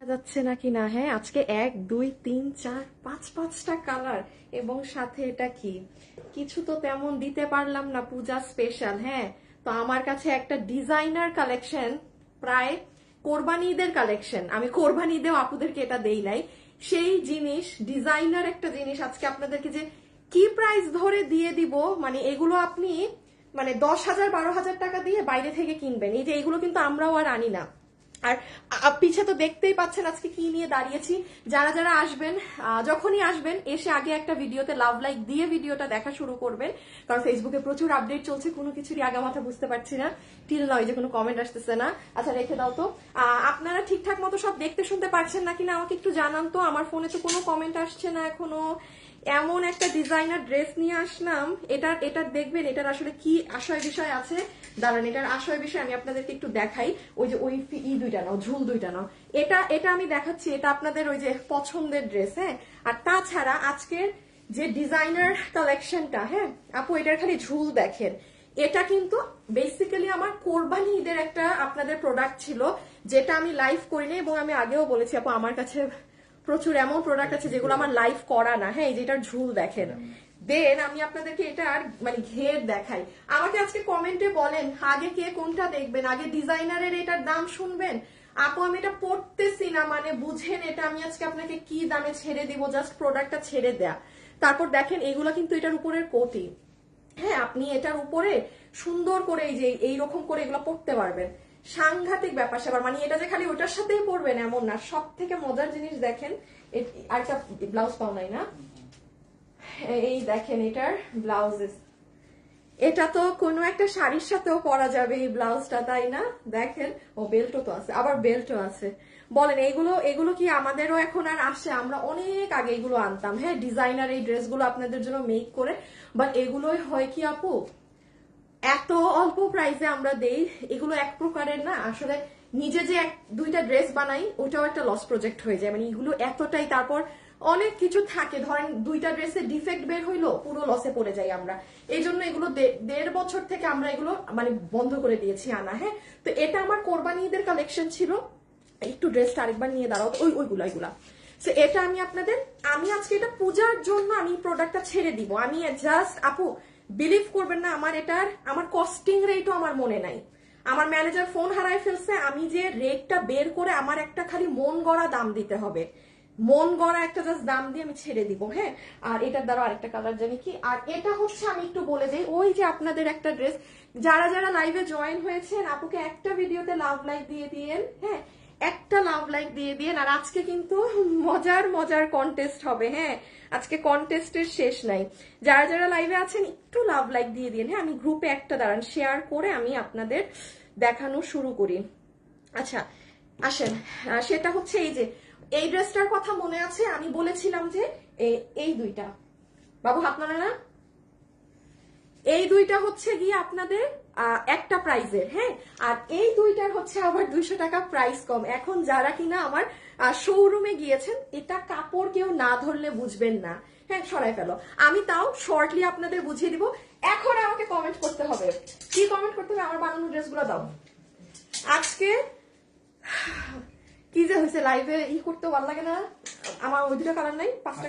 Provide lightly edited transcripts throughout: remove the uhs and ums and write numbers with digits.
যাচ্ছে নাকি না। হ্যাঁ, আজকে 1 2 3 4 5টা কালার এবং সাথে এটা কি কিছু তো তেমন দিতে পারলাম না, পূজা স্পেশাল। হ্যাঁ, তো আমার কাছে একটা ডিজাইনার কালেকশন, প্রায় কোরবানি ঈদের কালেকশন, আমি কোরবানি ঈদেও আপুদেরকে এটা দেই নাই, সেই জিনিস ডিজাইনার একটা জিনিস আজকে আপনাদেরকে যে কি প্রাইস ধরে দিয়ে দিব, মানে এগুলো আপনি মানে 10,000 12,000 টাকা দিয়ে বাইরে থেকে কিনবেন। এই যে এগুলো কিন্তু আমরাও আর আনি না। আর পিছে তো দেখতেই পাচ্ছেন আজকে কি নিয়ে দাঁড়িয়েছি। যারা যারা আসবেন, যখনই আসবেন এসে আগে একটা ভিডিওতে লাভ লাইক দিয়ে ভিডিওটা দেখা শুরু করবেন, কারণ ফেসবুকে প্রচুর আপডেট চলছে, কোনো কিছুরই আগামাথা বুঝতে পারছি না। টিল নয় যে কোনো কমেন্ট আসতেছে না। আচ্ছা রেখে দাও তো। আপনারা ঠিকঠাক মতো সব দেখতে শুনতে পারছেন নাকি না আমাকে একটু জানান তো। আমার ফোনে তো কোনো কমেন্ট আসছে না এখনো। এমন একটা ডিজাইনার ড্রেস নিয়ে আসলাম, এটার দেখবেন এটার আসলে কি আশয় বিষয় আছে। দাঁড়ান, এটার আশয় বিষয় আমি আপনাদেরকে একটু দেখাই। ওই যে ওই দুইটা নাও, ঝুল দুইটা নাও, এটা আমি দেখাচ্ছি, এটা আপনাদের ওই যে পছন্দের ড্রেস। হ্যাঁ, আর তাছাড়া আজকের যে ডিজাইনার কালেকশনটা, হ্যাঁ আপু এটার খালি ঝুল দেখেন। এটা কিন্তু বেসিক্যালি আমার কোরবানি ঈদের একটা আপনাদের প্রোডাক্ট ছিল, যেটা আমি লাইভ করিনি, এবং আমি আগেও বলেছি আপু আমার কাছে প্রচুর এমন প্রোডাক্ট আছে যেগুলো আমার লাইভ করা না। হ্যাঁ, এই যে এটার ঝুল দেখেন। দেন আমি আপনাদেরকে এটার মানে ঘের দেখাই। আমাকে আজকে কমেন্টে বলেন আগে কে কোনটা দেখবেন, আগে ডিজাইনারের এটার দাম শুনবেন। আপু আমি এটা পড়তেছি না, মানে বুঝেন এটা আমি আজকে আপনাকে কি দামে ছেড়ে দিব, জাস্ট প্রোডাক্টটা ছেড়ে দেয়া। তারপর দেখেন এগুলো কিন্তু এটার উপরের কোটি। হ্যাঁ, আপনি এটার উপরে সুন্দর করে এই যে এইরকম করে এগুলো পড়তে পারবেন। সাংঘাতিক ব্যাপার স্যাপার, মানে এটা যে খালি ওটার সাথেই পড়বেন এমন না। সব থেকে মজার জিনিস দেখেন, আরেকটা ব্লাউজ পাও নাই না, এই দেখেন এটার ব্লাউজ। এটা তো কোনো একটা শাড়ির সাথেও পরা যাবে এই ব্লাউজটা, তাই না? দেখেন, ও বেল্টও তো আছে, আবার বেল্টও আছে। বলেন এগুলো কি আমাদেরও এখন আর আসে? আমরা অনেক আগে এগুলো আনতাম। হ্যাঁ, ডিজাইনার এই ড্রেসগুলো আপনাদের জন্য মেক করে, বাট এগুলোই হয় কি আপু এত অল্প প্রাইসে আমরা দেই। এগুলো এক প্রকারের না আসলে, নিজে যে দুইটা ড্রেস বানাই ওটাও একটা লস প্রজেক্ট হয়ে যায়, মানে এগুলো এতটাই। তারপর অনেক কিছু থাকে, ধরেন দুইটা ড্রেসে ডিফেক্ট বের হইলো, পুরো লসে পড়ে যাই আমরা। এই জন্য এগুলো 1.5 বছর থেকে আমরা এগুলো মানে বন্ধ করে দিয়েছি আনা। হ্যাঁ, তো এটা আমার কোরবানি ঈদের কালেকশন ছিল। একটু ড্রেসটা আরেকবার নিয়ে দাঁড়াও, ওইগুলা। তো এটা আমি আজকে এটা পূজার জন্য আমি প্রোডাক্টটা ছেড়ে দিব। আমি জাস্ট আপু বিলিভ করবেন না, আমার কস্টিং রেটও আমার মনে নাই। আমার ম্যানেজার ফোন হারাই ফেলছে, আমি যে রেটটা বের করে আমার একটা খালি মন গড়া দাম দিতে হবে, মন গড়া একটা জাস্ট দাম দিয়ে আমি ছেড়ে দিব। হ্যাঁ, আর এটার দ্বারা আরেকটা কালার জানি কি, আর এটা হচ্ছে আমি একটু বলে দেই, ওই যে আপনাদের একটা ড্রেস, যারা যারা লাইভে জয়েন হয়েছেন আপুকে একটা ভিডিওতে লাভ লাইক দিয়ে দিয়েন। হ্যাঁ, একটা লাভ লাইক দিয়ে দিয়েন। আর আজকে কিন্তু মজার কন্টেস্ট হবে। হ্যাঁ, আজকে কন্টেস্টের শেষ নাই। যারা যারা লাইভে আছেন একটু লাভ লাইক দিয়ে দিন। হ্যাঁ, আমি গ্রুপে একটা দাঁড়ান শেয়ার করে আমি আপনাদের দেখানো শুরু করি। আচ্ছা আসেন, সেটা হচ্ছে এই যে এই ড্রেসটার কথা মনে আছে, আমি বলেছিলাম যে এই দুইটা, বাবু হাত নাড়ে না, এই দুইটা হচ্ছে গিয়ে আপনাদের একটা প্রাইজের। হ্যাঁ, আর এই দুইটার হচ্ছে আবার 200 টাকা প্রাইস কম। এখন যারা কিনা আমার শোরুমে গিয়েছেন, এটা কাপড় কেউ না ধরলে বুঝবেন না। হ্যাঁ, সরাই ফেলো, আমি তাও শর্টলি আপনাদের বুঝিয়ে দিব। এখন আমাকে কমেন্ট করতে হবে, কি কমেন্ট করতে হবে? আমার বানানো ড্রেসগুলো দাও। আজকে কি যে হয়েছে, লাইভে করতেও ভালো লাগে না আমার। ওই দুটো কালার নাই, 5টা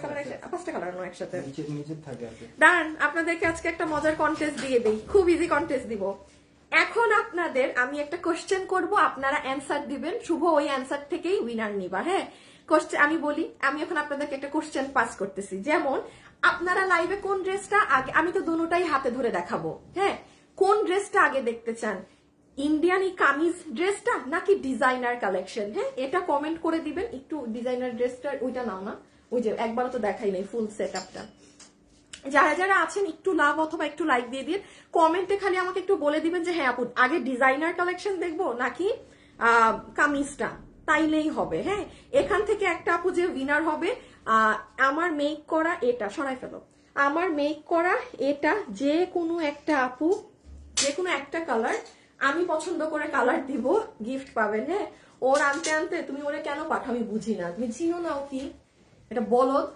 কালার নয় একসাথে। দাঁড়ান, আপনাদেরকে আজকে একটা মজার কন্টেস্ট দিয়ে দেই, খুব ইজি কন্টেস্ট দিব। এখন আপনাদের আমি একটা কোশ্চেন করব, আপনারা অ্যান্সার দিবেন। শুভ ওই অ্যান্সার থেকেই উইনার নিবা। হ্যাঁ, কোশ্চেন আমি বলি, আমি এখন আপনাদেরকে একটা কোশ্চেন পাস করতেছি। যেমন আপনারা লাইভে কোন ড্রেসটা আগে, আমি তো দুটোটাই হাতে ধরে দেখাবো। হ্যাঁ, কোন ড্রেসটা আগে দেখতে চান, ইন্ডিয়ান এই কামিজ ড্রেসটা নাকি ডিজাইনার কালেকশন? হ্যাঁ, এটা কমেন্ট করে দিবেন। একটু ডিজাইনার ড্রেসটা ওইটা নাও না, ওই যে একবারও তো দেখাই নাই ফুল সেট আপটা। যারা যারা আছেন একটু লাভ অথবা একটু লাইক দিয়ে দিন। কমেন্টে খালি আমাকে একটু বলে দিবেন যে হ্যাঁ আপু আগে ডিজাইনার কালেকশন দেখবো নাকি কামিজটা, তাইলেই হবে। হ্যাঁ, এখান থেকে একটা আপু যে উইনার হবে, আমার মেক করা এটা সরাই ফেলো, আমার মেক করা এটা যে কোনো একটা আপু, যে কোনো একটা কালার আমি পছন্দ করে কালার দিব, গিফট পাবেন। হ্যাঁ, ওর আনতে আনতে তুমি ওরে কেন পাঠাও আমি বুঝি না। তুমি চিনো না ও কি, এটা বলদ।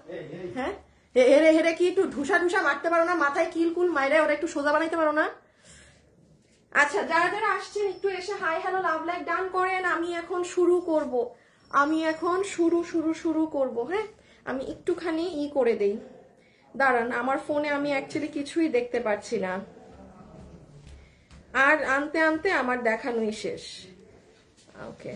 হ্যাঁ, হেরে হেরে কি একটু ঢুসা মারতে পারো না, মাথায় কিলকুল মাইরে ওরা একটু সোজা বানাইতে পারো না? আচ্ছা, যারা যারা আসছেন একটু এসে hi hello love like done করেন, আমি এখন শুরু করব। আমি এখন শুরু করব। হ্যাঁ, আমি একটুখানি করে দেই, দাঁড়ান, আমার ফোনে আমি অ্যাকচুয়ালি কিছুই দেখতে পাচ্ছি না, আর আনতে আনতে আমার দেখানোই শেষ। ওকে,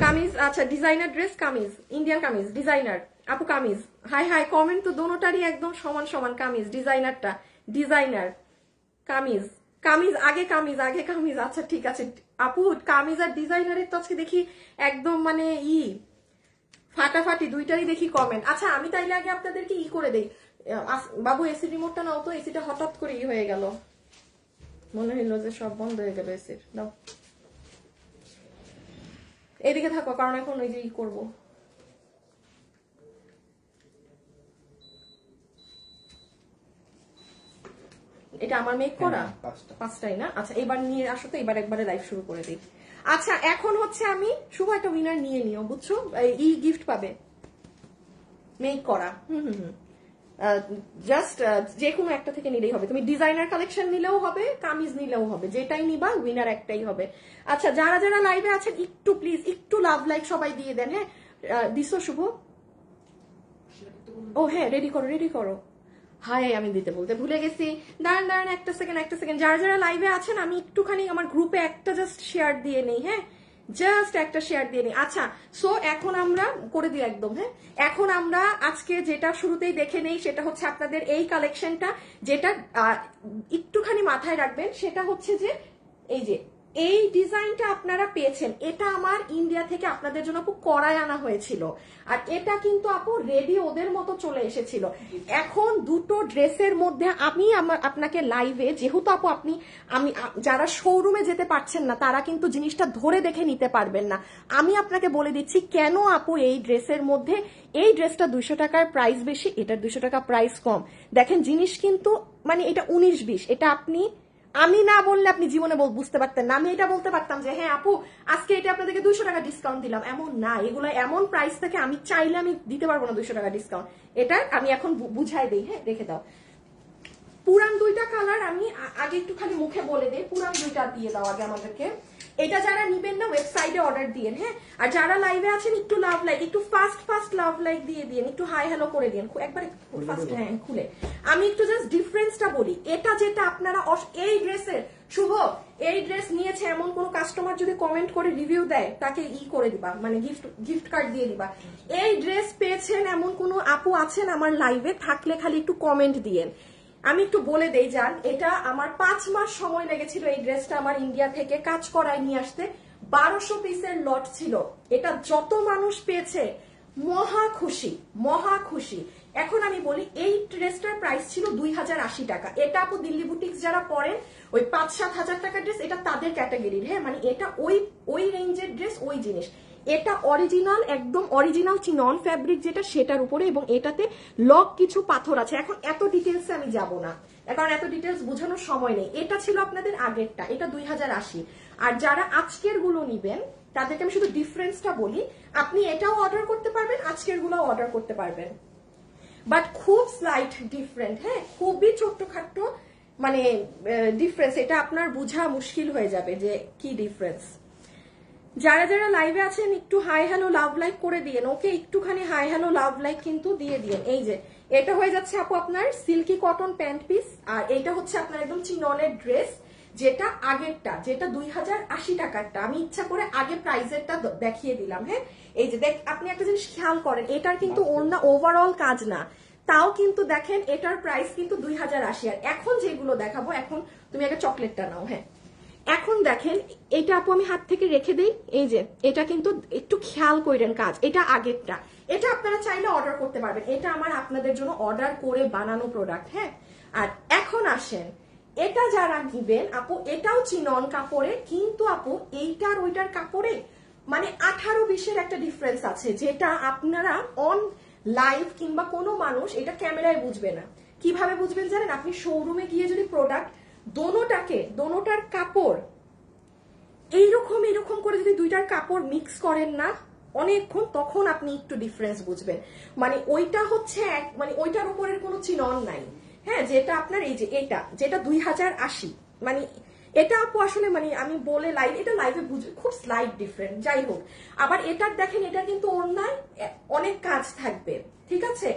কামিজ, আচ্ছা designer dress, kameez, Indian kameez, designer আপু কামিজ, হাই হাই, কমেন্ট তো দোনোটারই একদম সমান সমান। কামিজ ডিজাইনারটা, ডিজাইনার কামিজ, কামিজ আগে, কামিজ আগে, কামিজ, আচ্ছা ঠিক আছে আপু। কামিজ আর ডিজাইনারের তো আজকে দেখি একদম মানে ফাটাফাটি দুইটারই দেখি কমেন্ট। আচ্ছা আমি তাইলে আগে আপনাদেরকে করে দেই। বাবু এসি রিমোটটা নাও তো, এসিটা হঠাৎ করে হয়ে গেল, মনে হইলো যে সব বন্ধ হয়ে গেল এসির। নাও এইদিকে থাকো, কারণ এখন ওই যে করবো। এটা আমার মেক করা 5টাই না? আচ্ছা এবার নিয়ে আসো তো, এবার একবারে লাইভ শুরু করে দিই। আচ্ছা এখন হচ্ছে আমি শুভ একটা উইনার নিয়ে নিও, বুঝছো? গিফট পাবে মেক করা। জাস্ট যে কোনো একটা থেকে নিলেই হবে। তুমি ডিজাইনার কালেকশন নিলেও হবে, কামিজ নিলেও হবে, যেটাই নিবা উইনার একটাই হবে। আচ্ছা যারা যারা লাইভে আছেন একটু প্লিজ একটু লাভ লাইক সবাই দিয়ে দেন। হ্যাঁ দিছো শুভ? ও হ্যাঁ রেডি করো, রেডি করো। হাই আমি দিতে বলতে ভুলে গেছি, দাঁড়ান দাঁড়ান একটা সেকেন্ড। যারা যারা লাইভে আছেন আমি একটুখানি আমার গ্রুপে একটা জাস্ট শেয়ার দিয়ে নেই। হ্যাঁ জাস্ট একটা শেয়ার দিয়ে নিই। আচ্ছা সো এখন আমরা করে দিই একদম। হ্যাঁ এখন আমরা আজকে যেটা শুরুতেই দেখে নেই সেটা হচ্ছে আপনাদের এই কালেকশনটা, যেটা একটুখানি মাথায় রাখবেন সেটা হচ্ছে যে এই যে এই ডিজাইনটা আপনারা পেয়েছেন, এটা আমার ইন্ডিয়া থেকে আপনাদের জন্য খুব করায় আনা হয়েছিল, আর এটা কিন্তু আপু রেডি ওদের মতো চলে এসেছিল। এখন দুটো ড্রেসের মধ্যে আমি আপনাকে লাইভে, যেহেতু আপু আমি যারা শোরুমে যেতে পারছেন না তারা কিন্তু জিনিসটা ধরে দেখে নিতে পারবেন না, আমি আপনাকে বলে দিচ্ছি কেন আপু এই ড্রেসের মধ্যে, এই ড্রেসটা 200 টাকার প্রাইস বেশি, এটার 200 টাকা প্রাইস কম। দেখেন জিনিস কিন্তু মানে এটা 19-20, এটা আমি না বললে আপনি জীবনে বুঝতে পারতেন না। আমি এটা বলতে পারতাম যে হ্যাঁ আপু আজকে এটা আপনাদেরকে 200 টাকা ডিসকাউন্ট দিলাম, এমন না। এগুলো এমন প্রাইস থেকে আমি চাইলে আমি দিতে পারবো না 200 টাকা ডিসকাউন্ট। এটা আমি এখন বুঝাই দিই। হ্যাঁ রেখে দাও। পুরান দুইটা কালার আমি আগে একটু খালি মুখে বলে দিই, পুরান দুইটা দিয়ে দাও আগে আমাদেরকে। এটা যারা নিবেন না ওয়েবসাইটে অর্ডার দিয়ে। হ্যাঁ আর যারা লাইভে আছেন একটু লাভ লাইক, একটু ফাস্ট লাভ লাইক দিয়ে দিন, একটু হাই হ্যালো করে দিন একবারে ফাস্ট। হ্যাঁ খুলে আমি একটু জাস্ট ডিফারেন্সটা বলি। এটা যেটা আপনারা এই ড্রেসের শুভ, এই ড্রেস নিয়েছে এমন কোন কাস্টমার যদি কমেন্ট করে রিভিউ দেয় তাকে করে দিবা, মানে গিফট কার্ড দিয়ে দিবা। এই ড্রেস পেয়েছেন এমন কোন আপু আছেন আমার লাইভে? থাকলে খালি একটু কমেন্ট দিয়েন। আমি একটু বলে দেই যান, এটা আমার 5 মাস সময় লেগেছিল এই ড্রেসটা আমার ইন্ডিয়া থেকে কাজ করায় নিয়ে আসতে। 1200 পিসের লট ছিল। এটা যত মানুষ পেয়েছে মহা খুশি। এখন আমি বলি এই ড্রেসটার প্রাইস ছিল 2080 টাকা। এটা আপু দিল্লি বুটিক্স যারা পরেন ওই 5-7 হাজার টাকার ড্রেস, এটা তাদের ক্যাটাগরির। হ্যাঁ মানে এটা ওই রেঞ্জের ড্রেস, ওই জিনিস। এটা অরিজিনাল, একদম অরিজিনাল চিনন ফ্যাব্রিক যেটা, সেটার উপরে, এবং এটাতে লক কিছু পাথর আছে। এখন এত ডিটেলসে আমি যাব না, কারণ এত ডিটেলস বোঝানোর সময় নেই। এটা ছিল আপনাদের আগেরটা, এটা 2080। আর যারা আজকের গুলো নিবেন তাদেরকে আমি শুধু ডিফারেন্সটা বলি, আপনি এটাও অর্ডার করতে পারবেন, আজকের গুলো অর্ডার করতে পারবেন, বাট খুব স্লাইট ডিফারেন্ট। হ্যাঁ খুবই ছোট্টখাট্ট মানে ডিফারেন্স, এটা আপনার বোঝা মুশকিল হয়ে যাবে যে কি ডিফারেন্স। যারা যারা লাইভে আছেন একটু হাই হ্যালো লাভ লাইক করে দিয়েন। ওকে একটুখানি হাই হ্যালো লাভ লাইক কিন্তু দিয়ে দিয়েন। এই যে এটা হয়ে যাচ্ছে আপু আপনার সিল্কি কটন প্যান্ট পিস, আর এটা হচ্ছে আপনার একদম চিননের ড্রেস, যেটা আগেরটা, যেটা 2080 টাকারটা। আমি ইচ্ছা করে আগে প্রাইসেরটা দেখিয়ে দিলাম। হ্যাঁ এই যে আপনি একটা জিনিস খেয়াল করেন, এটার কিন্তু ওড়না ওভারঅল কাজ না, তাও কিন্তু দেখেন এটার প্রাইস কিন্তু 2080। আর এখন যেগুলো দেখাবো, এখন তুমি আগে চকলেটটা নাও। হ্যাঁ এখন দেখেন এটা আপু আমি হাত থেকে রেখে দেই। এই যে এটা কিন্তু একটু খেয়াল করেন কাজ, এটা আগেরটা। এটা আপনারা চাইলে অর্ডার করতে পারবেন, এটা আমার আপনাদের জন্য অর্ডার করে বানানো প্রোডাক্ট। হ্যাঁ আর এখন আসেন, এটা যারা নিবেন আপু এটাও চিনন কাপড়ে, কিন্তু আপু এইটার ওইটার কাপড়ে মানে 18-20-এর একটা ডিফারেন্স আছে, যেটা আপনারা অন লাইভ কিংবা কোনো মানুষ এটা ক্যামেরায় বুঝবে না। কিভাবে বুঝবেন জানেন? আপনি শোরুমে গিয়ে যদি প্রোডাক্ট দোনোটার কাপড় এইরকম করে যদি দুইটার কাপড় মিক্স করেন না অনেকক্ষণ, তখন আপনি একটু ডিফারেন্স বুঝবেন। মানে ওইটা হচ্ছে মানে ওইটার উপরের কোনো চিনন নাই। হ্যাঁ যেটা আপনার এই যে এটা যেটা 2080, মানে এটা আপু আসলে মানে আমি বলে লাইভ, এটা লাইভে বুঝে খুব স্লাইড ডিফারেন্ট, যাই হোক। আবার এটার দেখেন, এটা কিন্তু ওড়নায় অনেক কাজ থাকবে, ঠিক আছে।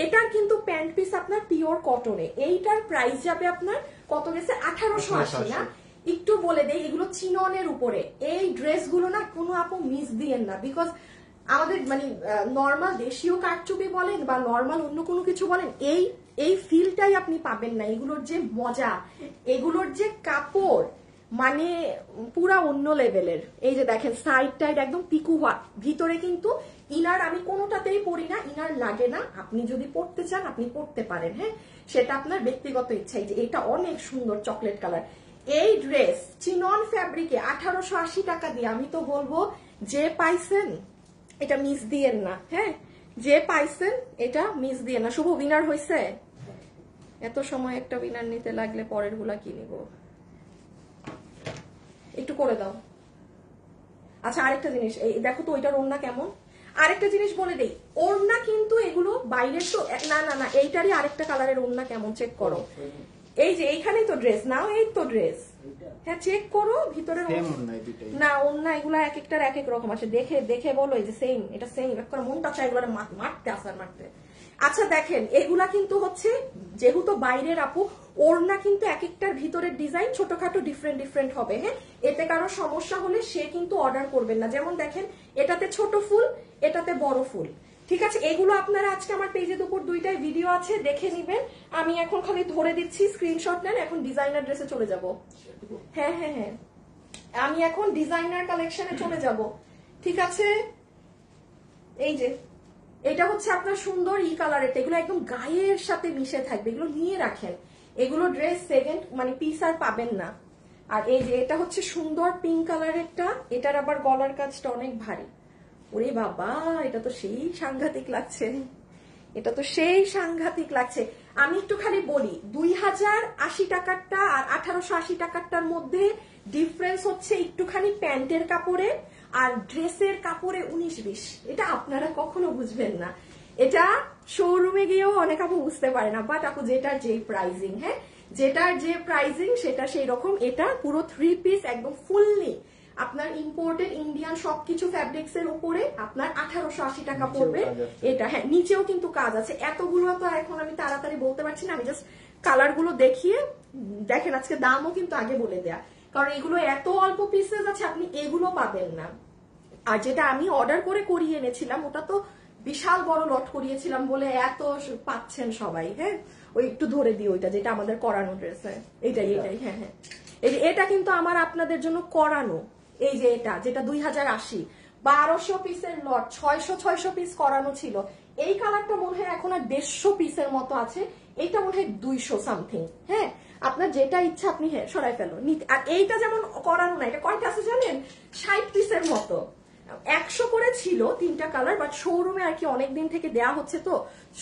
এটার কিন্তু প্যান্ট পিস আপনার পিওর কটনে। এইটার প্রাইস যাবে আপনার কত গেছে, 1880 না। একটু বলে দেই, এগুলো চিননের উপরে। এই ড্রেসগুলো না কোনো আপু মিস দিয়েন না, বিকজ আমাদের মানে নর্মাল দেশীয় কারচুপি বলেন বা নর্মাল অন্য কোনো কিছু বলেন, এই ফিলটাই আপনি পাবেন না। এগুলোর যে মজা, এগুলোর যে কাপড়, মানে পুরা অন্য লেভেলের। এই যে দেখেন সাইড টাইড একদম পিকু ওয়ার্ক, ভিতরে কিন্তু ইনার আমি কোনোটাতেই পরি না, ইনার লাগে না। আপনি যদি পড়তে চান আপনি পড়তে পারেন, হ্যাঁ, সেটা আপনার ব্যক্তিগত ইচ্ছা। এই যে এটা অনেক সুন্দর চকলেট কালার। এই ড্রেস চিনন ফ্যাব্রিকে 1880 টাকা দিয়ে, আমি তো বলবো যে পাইছেন এটা মিস দিয়েন না, হ্যাঁ, যে পাইছেন এটা মিস দিয়ে না। শুভ উইনার হয়েছে, এত সময় একটা উইনার নিতে লাগলে পরের গুলা কি নিব, একটু করে দাও। আচ্ছা আরেকটা জিনিস, এই দেখো তো ওইটার ওড়না কেমন। আরেকটা জিনিস বলে দেই, ওড়না কিন্তু এগুলো বাইরের তো না না না, এইটারই আরেকটা কালারের ওড়না কেমন চেক করো। এই যে এইখানেই তো ড্রেস নাও, এই তো ড্রেস, হ্যাঁ চেক করো ভিতরের না ওড়না, এগুলা এক একটার এক এক রকম আছে, দেখে দেখে বলো। এই যে সেম, এটা সেম, একটা মনটা চাই এগুলো মারতে আসার মারতে। আচ্ছা দেখেন, এগুলা কিন্তু হচ্ছে যেহেতু বাইরের আপু, ওড়না কিন্তু এক একটার ভিতরের ডিজাইন ছোটখাটো ডিফারেন্ট ডিফারেন্ট হবে, হ্যাঁ। এতে কারো সমস্যা হলে সে কিন্তু অর্ডার করবেন না। যেমন দেখেন এটাতে ছোট ফুল, এটাতে বড় ফুল, ঠিক আছে। এগুলো আপনারা আজকে আমার পেজে দুপুর 2টায় ভিডিও আছে, দেখে নিবেন। আমি এখন খালি ধরে দিচ্ছি, স্ক্রিনশট নেন। এখন ডিজাইনার ড্রেসে চলে যাব, হ্যাঁ হ্যাঁ হ্যাঁ, আমি এখন ডিজাইনার কালেকশনে চলে যাব, ঠিক আছে। এই যে এটা হচ্ছে আপনার সুন্দর ই কালারের, এগুলো একদম গায়ের সাথে মিশে থাকবে, এগুলো নিয়ে রাখেন। এগুলো ড্রেস সেকেন্ড মানে পিস আর পাবেন না। আর এই যে এটা হচ্ছে সুন্দর পিঙ্ক কালারেরটা, এটার আবার গলার কাজটা অনেক ভারী। ওরে বাবা, এটা তো সেই সাংঘাতিক লাগছে, এটা তো সেই সাংঘাতিক লাগছে। আমি একটু খালি বলি, 2080 টাকারটা আর 1880 টাকারটার মধ্যে ডিফারেন্স হচ্ছে একটুখানি প্যান্টের কাপড়ে আর ড্রেসের কাপড়ে 19-20। এটা আপনারা কখনো বুঝবেন না, এটা শোরুমে গিয়েও অনেক আপু বুঝতে পারে না। বাট আপু যেটার যে প্রাইজিং, হ্যাঁ, যেটার যে প্রাইজিং সেটা সেই রকম। এটা পুরো 3 পিস একদম ফুললি আপনার ইম্পোর্টেড ইন্ডিয়ান সবকিছু ফ্যাব্রিক্স এর উপরে আপনার 1880 টাকা পড়বে এটা, হ্যাঁ। নিচেও কিন্তু কাজ আছে, এতগুলো তো এখন আমি তাড়াতাড়ি বলতে পারছি না, আমি জাস্ট কালার গুলো দেখিয়ে দেখেন। আজকে দামও কিন্তু আগে বলে দেয়া, কারণ এগুলো এত অল্প পিসেস আছে, আপনি এগুলো পাবেন না। আর যেটা আমি অর্ডার করে করিয়ে এনেছিলাম, ওটা তো বিশাল বড় লট করিয়েছিলাম বলে এত পাচ্ছেন সবাই, হ্যাঁ। ওই একটু ধরে দিই ওইটা, যেটা আমাদের করানো ড্রেস, হ্যাঁ এইটাই এইটাই, হ্যাঁ হ্যাঁ। এটা কিন্তু আমার আপনাদের জন্য করানো। এই যে এটা যেটা 2080, 1200 পিসের লট, 600 পিস করানো ছিল। এই কালারটা মনে হয় এখন আর 150 পিসের মতো আছে, এইটা মনে হয় 200 সামথিং, হ্যাঁ। আপনার যেটা ইচ্ছা আপনি হ্যাঁ সরাই ফেলো। আর এইটা যেমন করানো না, এটা কয়টা আছে জানেন, 60 পিসের মতো। 100 করে ছিল 3টা কালার, বাট শোরুমে আর কি অনেকদিন থেকে দেয়া হচ্ছে, তো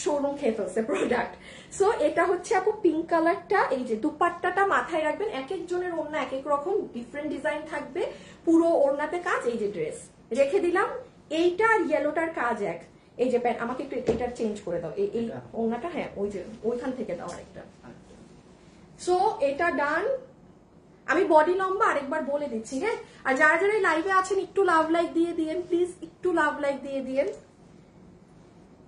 শোরুম খেয়ে ফেলছে প্রোডাক্ট। সো এটা হচ্ছে আপু পিঙ্ক কালারটা। এই যে দুপাট্টাটা মাথায় রাখবেন, এক একজনের ওড়না এক এক রকম ডিফারেন্ট ডিজাইন থাকবে, পুরো ওড়নাতে কাজ। এই যে ড্রেস রেখে দিলাম, এইটা আর ইয়েলোটার কাজ এক। এই যে প্যান্ট, আমাকে একটু এটা চেঞ্জ করে দাও, এই ওড়নাটা, হ্যাঁ ওই যে ওইখান থেকে দাও আরেকটা। সো এটা ডান। আমি বডি লম্বা আরেকবার বলে দিচ্ছি, হ্যাঁ। আর যারা যারা লাইভে আছেন একটু লাভ লাইক দিয়ে দিয়েন প্লিজ, একটু লাভ লাইক দিয়ে দিয়েন,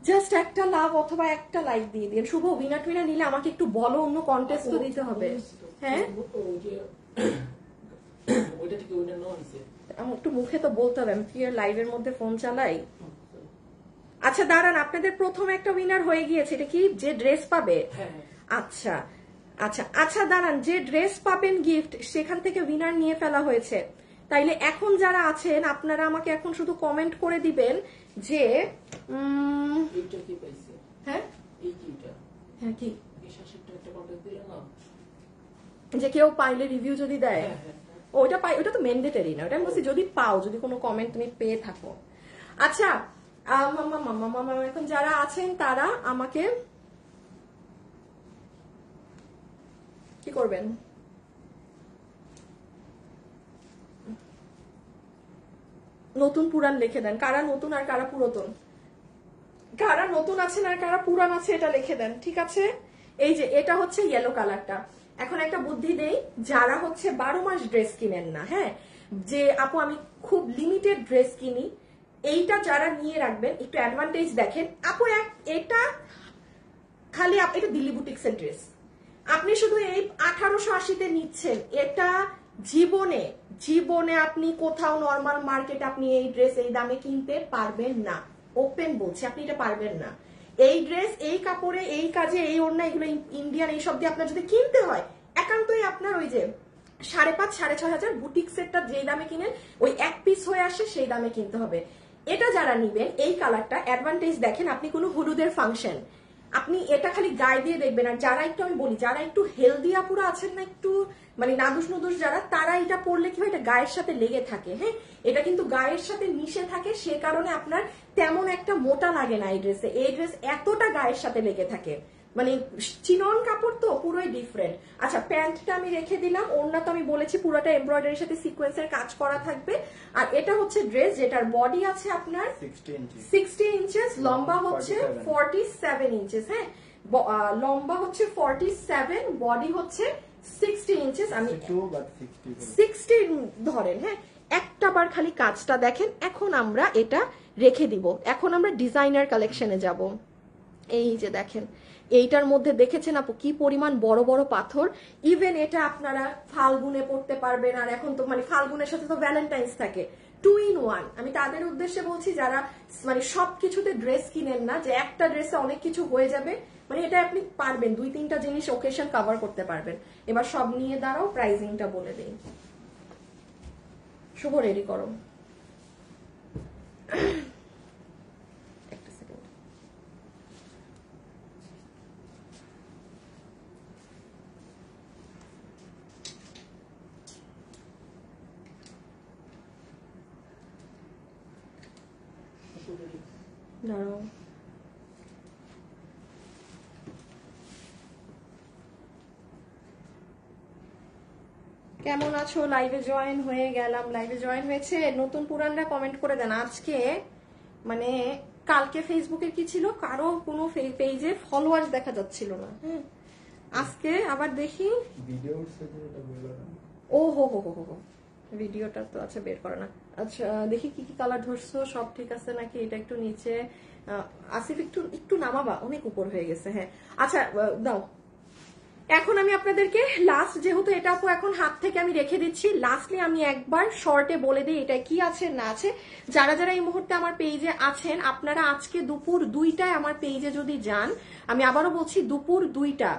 জাস্ট একটা লাভ অথবা একটা লাইক দিয়ে দিয়েন। শুভ উইনার টুইনার নিলে আমাকে একটু বলো, অন্য কন্টেস্ট তো দিতে হবে, হ্যাঁ। একটু মুখে তো বলতে হবে, আমি কি আর লাইভের মধ্যে ফোন চালাই। আচ্ছা দাঁড়ান, আপনাদের প্রথম একটা উইনার হয়ে গিয়েছে, এটা কি যে ড্রেস পাবে? আচ্ছা আচ্ছা আচ্ছা দাঁড়ান, যে ড্রেস পাবেন গিফট সেখান থেকে উইনার নিয়ে ফেলা হয়েছে। তাইলে এখন যারা আছেন আপনারা আমাকে এখন শুধু কমেন্ট করে দিবেন যে হ্যাঁ হ্যাঁ কি যে কেউ পাইলে রিভিউ যদি দেয়, ওইটা পাই, ওটা তো ম্যান্ডেটরি না, ওটা আমি বলছি যদি পাও, যদি কোনো কমেন্ট তুমি পেয়ে থাকো। আচ্ছা এখন যারা আছেন তারা আমাকে কি করবেন, নতুন পুরান লিখে দেন, কারা নতুন আর কারা পুরাতন, কারা নতুন আছেন আর কারা পুরান আছে এটা লিখে দেন, ঠিক আছে। এই যে এটা হচ্ছে ইয়েলো কালারটা, এখন একটা বুদ্ধি দেই, যারা হচ্ছে 12 মাস ড্রেস কিনেন না, হ্যাঁ, যে আপু আমি খুব লিমিটেড ড্রেস কিনি, এইটা যারা নিয়ে রাখবেন একটু অ্যাডভান্টেজ দেখেন। আপু এটা খালি এটা দিল্লি বুটিক্সের ড্রেস, আপনি শুধু এই 1880-তে নিচ্ছেন, এটা জীবনে জীবনে আপনি কোথাও নর্মাল মার্কেটে আপনি এই ড্রেস এই দামে কিনতে পারবেন না। ওপেন বলছি, আপনি এটা পারবেন না। এই ড্রেস এই কাপড়ে এই কাজে এই ওড়না এগুলো ইন্ডিয়ান এই সব দিয়ে আপনার যদি কিনতে হয়, একান্তই আপনার ওই যে 5,500-6,500 বুটিক সেটটা যেই দামে কিনেন ওই এক পিস হয়ে আসে সেই দামে কিনতে হবে। এটা যারা নিবেন এই কালারটা অ্যাডভান্টেজ দেখেন, আপনি কোনো হলুদের ফাংশন আপনি এটা খালি গায়ে দিয়ে দেখবেন। আর যারা একটু আমি বলি যারা একটু হেলদি আপুরা আছেন না, একটু মানে নাদুস নুদুস যারা, তারা এটা পরলে কি হয় এটা গায়ের সাথে লেগে থাকে, হ্যাঁ এটা কিন্তু গায়ের সাথে মিশে থাকে, সে কারণে আপনার তেমন একটা মোটা লাগে না এই ড্রেসে। এই ড্রেস এতটা গায়ের সাথে লেগে থাকে, মানে চিনন কাপড় তো পুরোই ডিফারেন্ট। আচ্ছা প্যান্টটা আমি রেখে দিলাম, ওড়না তো আমি বলেছি পুরোটা এমব্রয়ডারির সাথে সিকোয়েন্সের কাজ করা থাকবে। আর এটা হচ্ছে ড্রেস যেটার বডি আছে আপনার 60 ইঞ্চেস, লম্বা হচ্ছে 47 ইঞ্চেস, হ্যাঁ লম্বা হচ্ছে 47, বডি হচ্ছে 60 ইঞ্চেস। আমি 60 ধরেন, হ্যাঁ একটা বার খালি কাজটা দেখেন। এখন আমরা এটা রেখে দিব, এখন আমরা ডিজাইনার কালেকশনে যাব। এই যে দেখেন এইটার মধ্যে দেখেছেন আপু কি পরিমাণ বড় বড় পাথর। ইভেন এটা আপনারা ফাল্গুনে পড়তে পারবেন। আর এখন তো মানে ফাল্গুনের সাথে তো ভ্যালেন্টাইন্স থাকে, 2 in 1। আমি তাদের উদ্দেশ্যে বলছি যারা মানে সবকিছুতে ড্রেস কিনেন না, যে একটা ড্রেসে অনেক কিছু হয়ে যাবে, মানে এটা আপনি পারবেন 2-3টা জিনিস ওকেশন কভার করতে পারবেন। এবার সব নিয়ে দাঁড়াও, প্রাইসিংটা বলে দেই। শুভ রেডি করো। দাঁড়াও, কেমন আছো? লাইভে জয়েন হয়ে গেলাম। লাইভে জয়েন হয়েছে নতুন পুরানরা কমেন্ট করে দেন। আজকে মানে কালকে ফেসবুকের কি ছিল, কারো কোনো পেজে ফলোয়ার্স দেখা যাচ্ছিল না, হ্যাঁ আজকে আবার দেখি ও হো হো হো হো ভিডিওটা তো আচ্ছা বের করে না। আচ্ছা দেখি কি কি কালার ধরছো, সব ঠিক আছে নাকি। এটা একটু নিচে আসিফ একটু একটু নামাবা, অনেক উপর হয়ে গেছে, হ্যাঁ আচ্ছা দাও। এখন আমি আপনাদেরকে লাস্ট, যেহেতু এটা আপু এখন হাত থেকে আমি রেখে দিচ্ছি, লাস্টলি আমি একবার শর্টে বলে দিই এটা কি আছে না আছে। যারা যারা এই মুহূর্তে আমার পেজে আছেন, আপনারা আজকে দুপুর 2টায় আমার পেজে যদি যান, আমি আবারও বলছি দুপুর 2টা,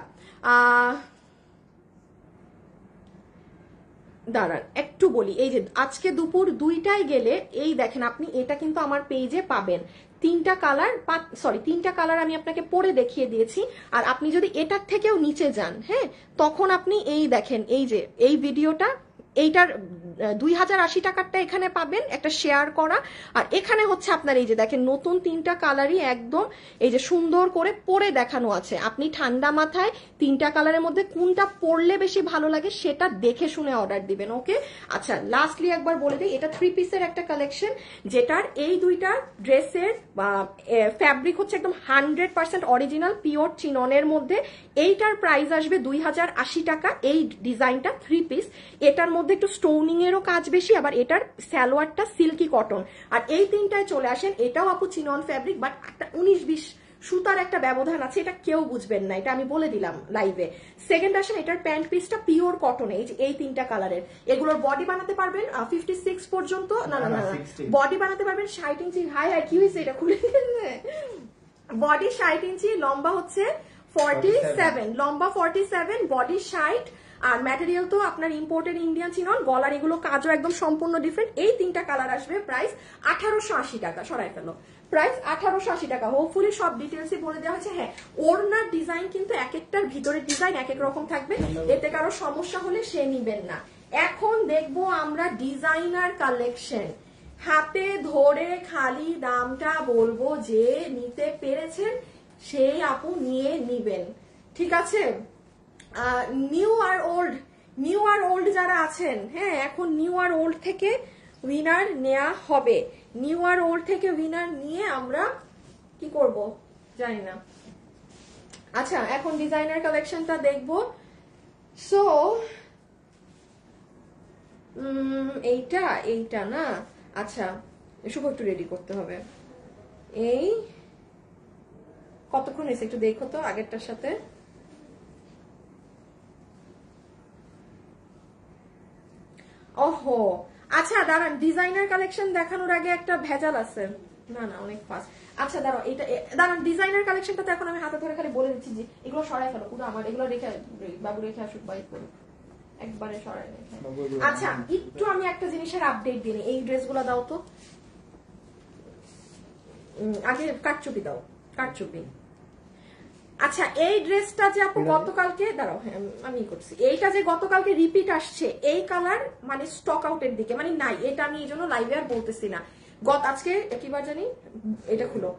দাঁড়ান একটু বলি, এই যে আজকে দুপুর 2টায় গেলে এই দেখেন আপনি এটা কিন্তু আমার পেজে পাবেন 3টা কালার, সরি 3টা কালার আমি আপনাকে পরে দেখিয়ে দিয়েছি। আর আপনি যদি এটার থেকেও নিচে যান, হ্যাঁ তখন আপনি এই দেখেন এই যে এই ভিডিওটা, এইটার 2080 টাকারটা এখানে পাবেন একটা শেয়ার করা। আর এখানে হচ্ছে আপনার এই যে দেখেন নতুন 3টা কালারই একদম এই যে সুন্দর করে পরে দেখানো আছে। আপনি ঠান্ডা মাথায় 3টা কালারের মধ্যে কোনটা পরলে বেশি ভালো লাগে সেটা দেখে শুনে অর্ডার দিবেন, ওকে। আচ্ছা লাস্টলি একবার বলে দিই, এটা 3 পিসের একটা কালেকশন, যেটার এই দুইটা ড্রেসের ফ্যাব্রিক হচ্ছে একদম 100% অরিজিনাল পিওর চিননের মধ্যে। এইটার প্রাইস আসবে 2080 টাকা। এই ডিজাইনটা 3 পিস, এটার মধ্যে একটু স্টোনিং এরও কাজ বেশি, আবার এটার সালোয়ারটা সিল্কি কটন। আর এই 3টায় চলে আসেন, এটাও আপু চিনন ফ্যাব্রিক, বাট একটা 19-20 সুতার একটা ব্যবধান আছে, এটা কেউ বুঝবেন না, এটা আমি বলে দিলাম লাইভে। সেকেন্ড আসেন, এটার প্যান্ট পিসটা পিওর কটনে, এই 3টা কালারের। এগুলোর বডি বানাতে পারবেন 56 পর্যন্ত, না না না বডি বানাতে পারবেন 60 ইঞ্চি। হাই হাই কি হয়েছে, এটা খুলে গেছে। বডি 60 ইঞ্চি, লম্বা হচ্ছে 47, লম্বা 47, বডি 60। আর ম্যাটেরিয়াল তো আপনার ইম্পোর্টেড ইন্ডিয়ান চিনন, গলার এগুলো কাজও একদম সম্পূর্ণ ডিফারেন্ট। এই 3টা কালার আসবে, প্রাইস 1880 টাকা। সরাই ফেলো, প্রাইস 1880 টাকা। হোপফুলি সব ডিটেলসই বলে দেওয়া হয়েছে। হ্যাঁ ওড়নার ডিজাইন কিন্তু এক একটার ভিতরের ডিজাইন এক এক রকম থাকবে, এতে কারো সমস্যা হলে সে নিবেন না। এখন দেখবো আমরা ডিজাইনার কালেকশন, হাতে ধরে খালি দামটা বলবো, যে নিতে পেরেছেন সেই আপু নিয়ে নিবেন, ঠিক আছে। নিউ আর ওল্ড যারা আছেন, হ্যাঁ এখন নিউ আর ওল্ড থেকে উইনার নেওয়া হবে। নিউ আর ওল্ড থেকে উইনার নিয়ে আমরা কি করব জানি না। আচ্ছা এখন ডিজাইনার কালেকশনটা দেখবো। সো এইটা এইটা না, আচ্ছা শুভ একটু রেডি করতে হবে। এই কতক্ষণ হয়েছে একটু দেখো তো আগেরটার সাথে। ওহো আচ্ছা দাঁড়ান, ডিজাইনার কালেকশন দেখানোর আগে একটা ভেজাল আছে। না না অনেক ফাস্ট। আচ্ছা দাঁড়াও, এটা দাঁড়ান, ডিজাইনার কালেকশনটা তো এখন আমি হাতে ধরে খালি বলে দিচ্ছি যে এগুলো সরাই ফেলো পুরো, আমার এগুলো রেখে বাবু রেখে আসুক বাইক করুক, একবারে সরাই রেখে। আচ্ছা একটু আমি একটা জিনিসের আপডেট দিই, এই ড্রেসগুলো দাও তো আগে, কাটচুপি দাও, কাটচুপি। আচ্ছা এই ড্রেসটা যে আপু গতকালকে, দাঁড়াও হ্যাঁ আমি করছি, এইটা যে গতকালকে রিপিট আসছে এই কালার, মানে স্টক আউটের দিকে, মানে নাই, এটা আমি এই জন্য লাইভে আর বলতেছি না। আজকে কি বার জানি, এটা খুলো,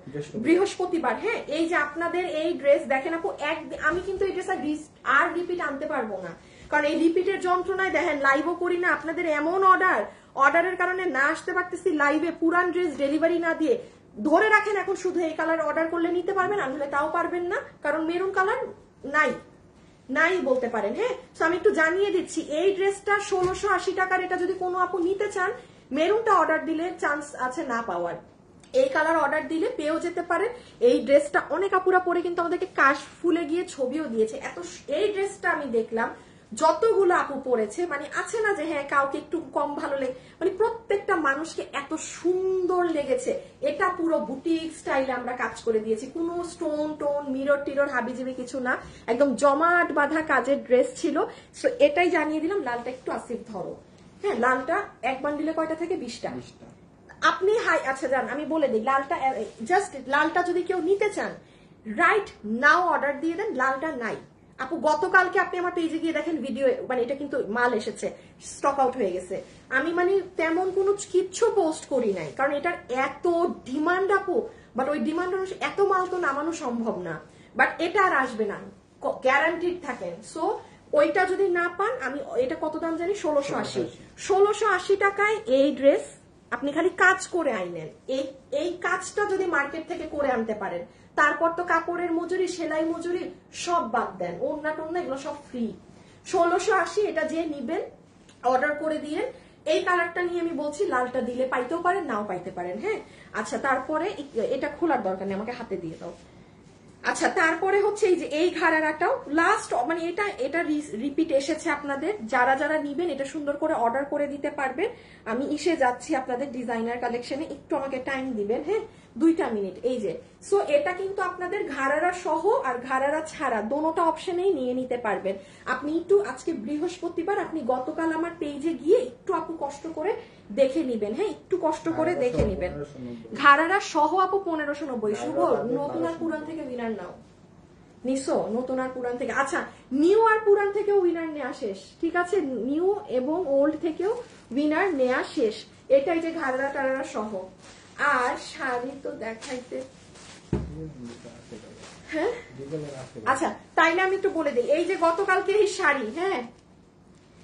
বৃহস্পতিবার। হ্যাঁ এই যে আপনাদের এই ড্রেস দেখেন আপু, আমি কিন্তু এই ড্রেস আর রিপিট আনতে পারবো না, কারণ এই রিপিটের যন্ত্রণায় দেখেন লাইভও করি না, আপনাদের এমন অর্ডারের কারণে না আসতে পারতেছি লাইভে, পুরান ড্রেস ডেলিভারি না দিয়ে। ধরে রাখেন এখন শুধু এই কালার অর্ডার করলে নিতে পারবেন, আর হলে তাও পারবেন না, কারণ মেরুন কালার নাই, নাই বলতে পারেন। হ্যাঁ তো আমি একটু জানিয়ে দিচ্ছি, এই ড্রেসটা 1680 টাকার, এটা যদি কোনো আপু নিতে চান মেরুনটা অর্ডার দিলে চান্স আছে না পাওয়ার, এই কালার অর্ডার দিলে পেয়েও যেতে পারে। এই ড্রেসটা অনেক আপুরা পরে কিন্তু আমাদেরকে কাশ ফুলে গিয়ে ছবিও দিয়েছে, এত এই ড্রেসটা আমি দেখলাম যতগুলো আপু পড়েছে, মানে আছে না যে হ্যাঁ কাউকে একটু কম ভালো লেগে, মানে প্রত্যেকটা মানুষকে এত সুন্দর লেগেছে। এটা পুরো বুটিক স্টাইলে আমরা কাজ করে দিয়েছি, কোনো স্টোন টোন মিরর টিরর হাবিজাবি কিছু না, একদম জমাট বাঁধা কাজের ড্রেস ছিল। সো এটাই জানিয়ে দিলাম। লালটা একটু আসিফ ধরো, হ্যাঁ লালটা এক বান্ডিলে কয়টা থেকে 20টা আপনি হাই, আচ্ছা জান আমি বলে দিই, লালটা জাস্ট লালটা যদি কেউ নিতে চান রাইট নাও অর্ডার দিয়ে দেন, লালটা নাই আপু। গতকালকে আপনি আমার পেজে গিয়ে দেখেন ভিডিও, মানে এটা কিন্তু মাল এসেছে, স্টক আউট হয়ে গেছে। আমি মানে তেমন কোনো কিচ্ছু পোস্ট করি নাই, কারণ এটার এত ডিমান্ড আপু, বাট ওই ডিমান্ড অনুসারে এত মাল তো নামানো সম্ভব না, বাট এটা আর আসবে না, গ্যারান্টিড থাকেন। সো ওইটা যদি না পান, আমি এটা কত দাম জানি, 1680 টাকায় এই ড্রেস আপনি খালি কাজ করে আইনেন। এই কাজটা যদি মার্কেট থেকে করে আনতে পারেন, তারপর তো কাপড়ের মজুরি, সেলাই মজুরি সব বাদ দেন, ওড়না টোড়না এগুলো সব ফ্রি। 1680 এটা যে নিবেন অর্ডার করে দিয়ে। এই কালারটা নিয়ে আমি বলছি, লালটা দিলে পাইতেও পারেন নাও পাইতে পারেন। হ্যাঁ আচ্ছা তারপরে এটা খোলার দরকার নেই, আমাকে হাতে দিয়ে দাও। আচ্ছা তারপরে হচ্ছে এই যে এই ঘাড়াটাও লাস্ট, মানে এটা রিপিট এসেছে আপনাদের, যারা যারা নিবেন এটা সুন্দর করে অর্ডার করে দিতে পারবেন। আমি ইসে যাচ্ছি আপনাদের ডিজাইনার কালেকশনে, একটু আমাকে টাইম দিবেন, হ্যাঁ 2টা মিনিট। এই যে সো এটা কিন্তু আপনাদের ঘাড়ারা সহ আর ঘাড়ারা ছাড়া দোনোটা অপশনেই নিয়ে নিতে পারবেন। আপনি একটু আজকে বৃহস্পতিবার, আপনি গতকাল আমার পেজে গিয়ে একটু আপু কষ্ট করে দেখে নিবেন, হ্যাঁ একটু কষ্ট করে দেখে নিবেন। ঘাড়ারা সহ আপু 1590। শুভ নতুন আর পুরান থেকে উইনার নাও নিসো, নতুন আর পুরান থেকে। আচ্ছা নিউ আর পুরান থেকেও উইনার নেওয়া শেষ, ঠিক আছে, নিউ এবং ওল্ড থেকেও উইনার নেওয়া শেষ। এটাই যে ঘাড়া টাড়া সহ। আর শাড়ি তো দেখাইতে, হ্যাঁ আচ্ছা তাই না, আমি একটু বলে দিই, এই যে গতকালকে এই শাড়ি, হ্যাঁ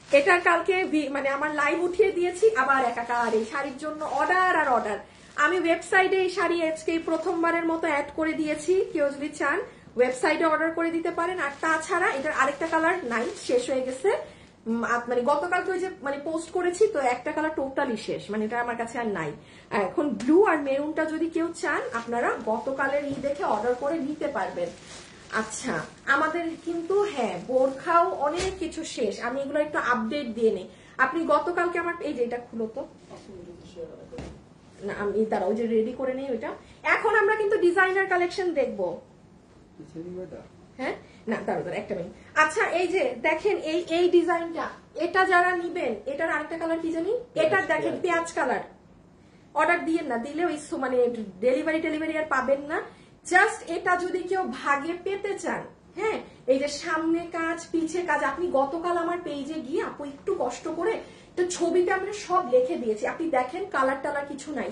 এটার কালকে মানে আমার লাইভ উঠিয়ে দিয়েছি, আবার একাকার এই শাড়ির জন্য অর্ডার আর অর্ডার। আমি ওয়েবসাইটে এই শাড়ি আজকে প্রথমবারের মতো অ্যাড করে দিয়েছি, কেউ যদি চান ওয়েবসাইটে অর্ডার করে দিতে পারেন। আর তাছাড়া এটার আরেকটা কালার নাই, শেষ হয়ে গেছে, মানে গতকালকে ওই যে মানে পোস্ট করেছি তো একটা কালার টোটালি শেষ, মানে এটা আমার কাছে আর নাই। এখন ব্লু আর মেরুনটা যদি কেউ চান আপনারা গতকালের দেখে অর্ডার করে নিতে পারবেন। আচ্ছা আমাদের কিন্তু হ্যাঁ বোরখাও অনেক কিছু শেষ, আমি এগুলো একটু আপডেট দিয়ে নেই। আপনি গতকালকে আমার এই যে এটা খুলো তো, না আমি দাঁড়াও ওই যে রেডি করে নেই ওইটা। এখন আমরা কিন্তু ডিজাইনার কালেকশন দেখবো, হ্যাঁ না দাঁড়াও একটা মিনিট। আচ্ছা এই যে দেখেন এই ডিজাইনটা, এটা যারা নিবেন, এটার আরেকটা কালার কি জানি, এটা দেখেন পেঁয়াজ কালার। অর্ডার দিয়ে না দিলে ওই মানে ডেলিভারি আর পাবেন না। জাস্ট এটা যদি কেউ ভাগে পেতে চান, হ্যাঁ এই যে সামনে কাজ পিছে কাজ, আপনি গতকাল আমার পেজে গিয়ে আপু একটু কষ্ট করে তো ছবিটা আমরা সব লিখে দিয়েছি, আপনি দেখেন কালার টালার কিছু নাই,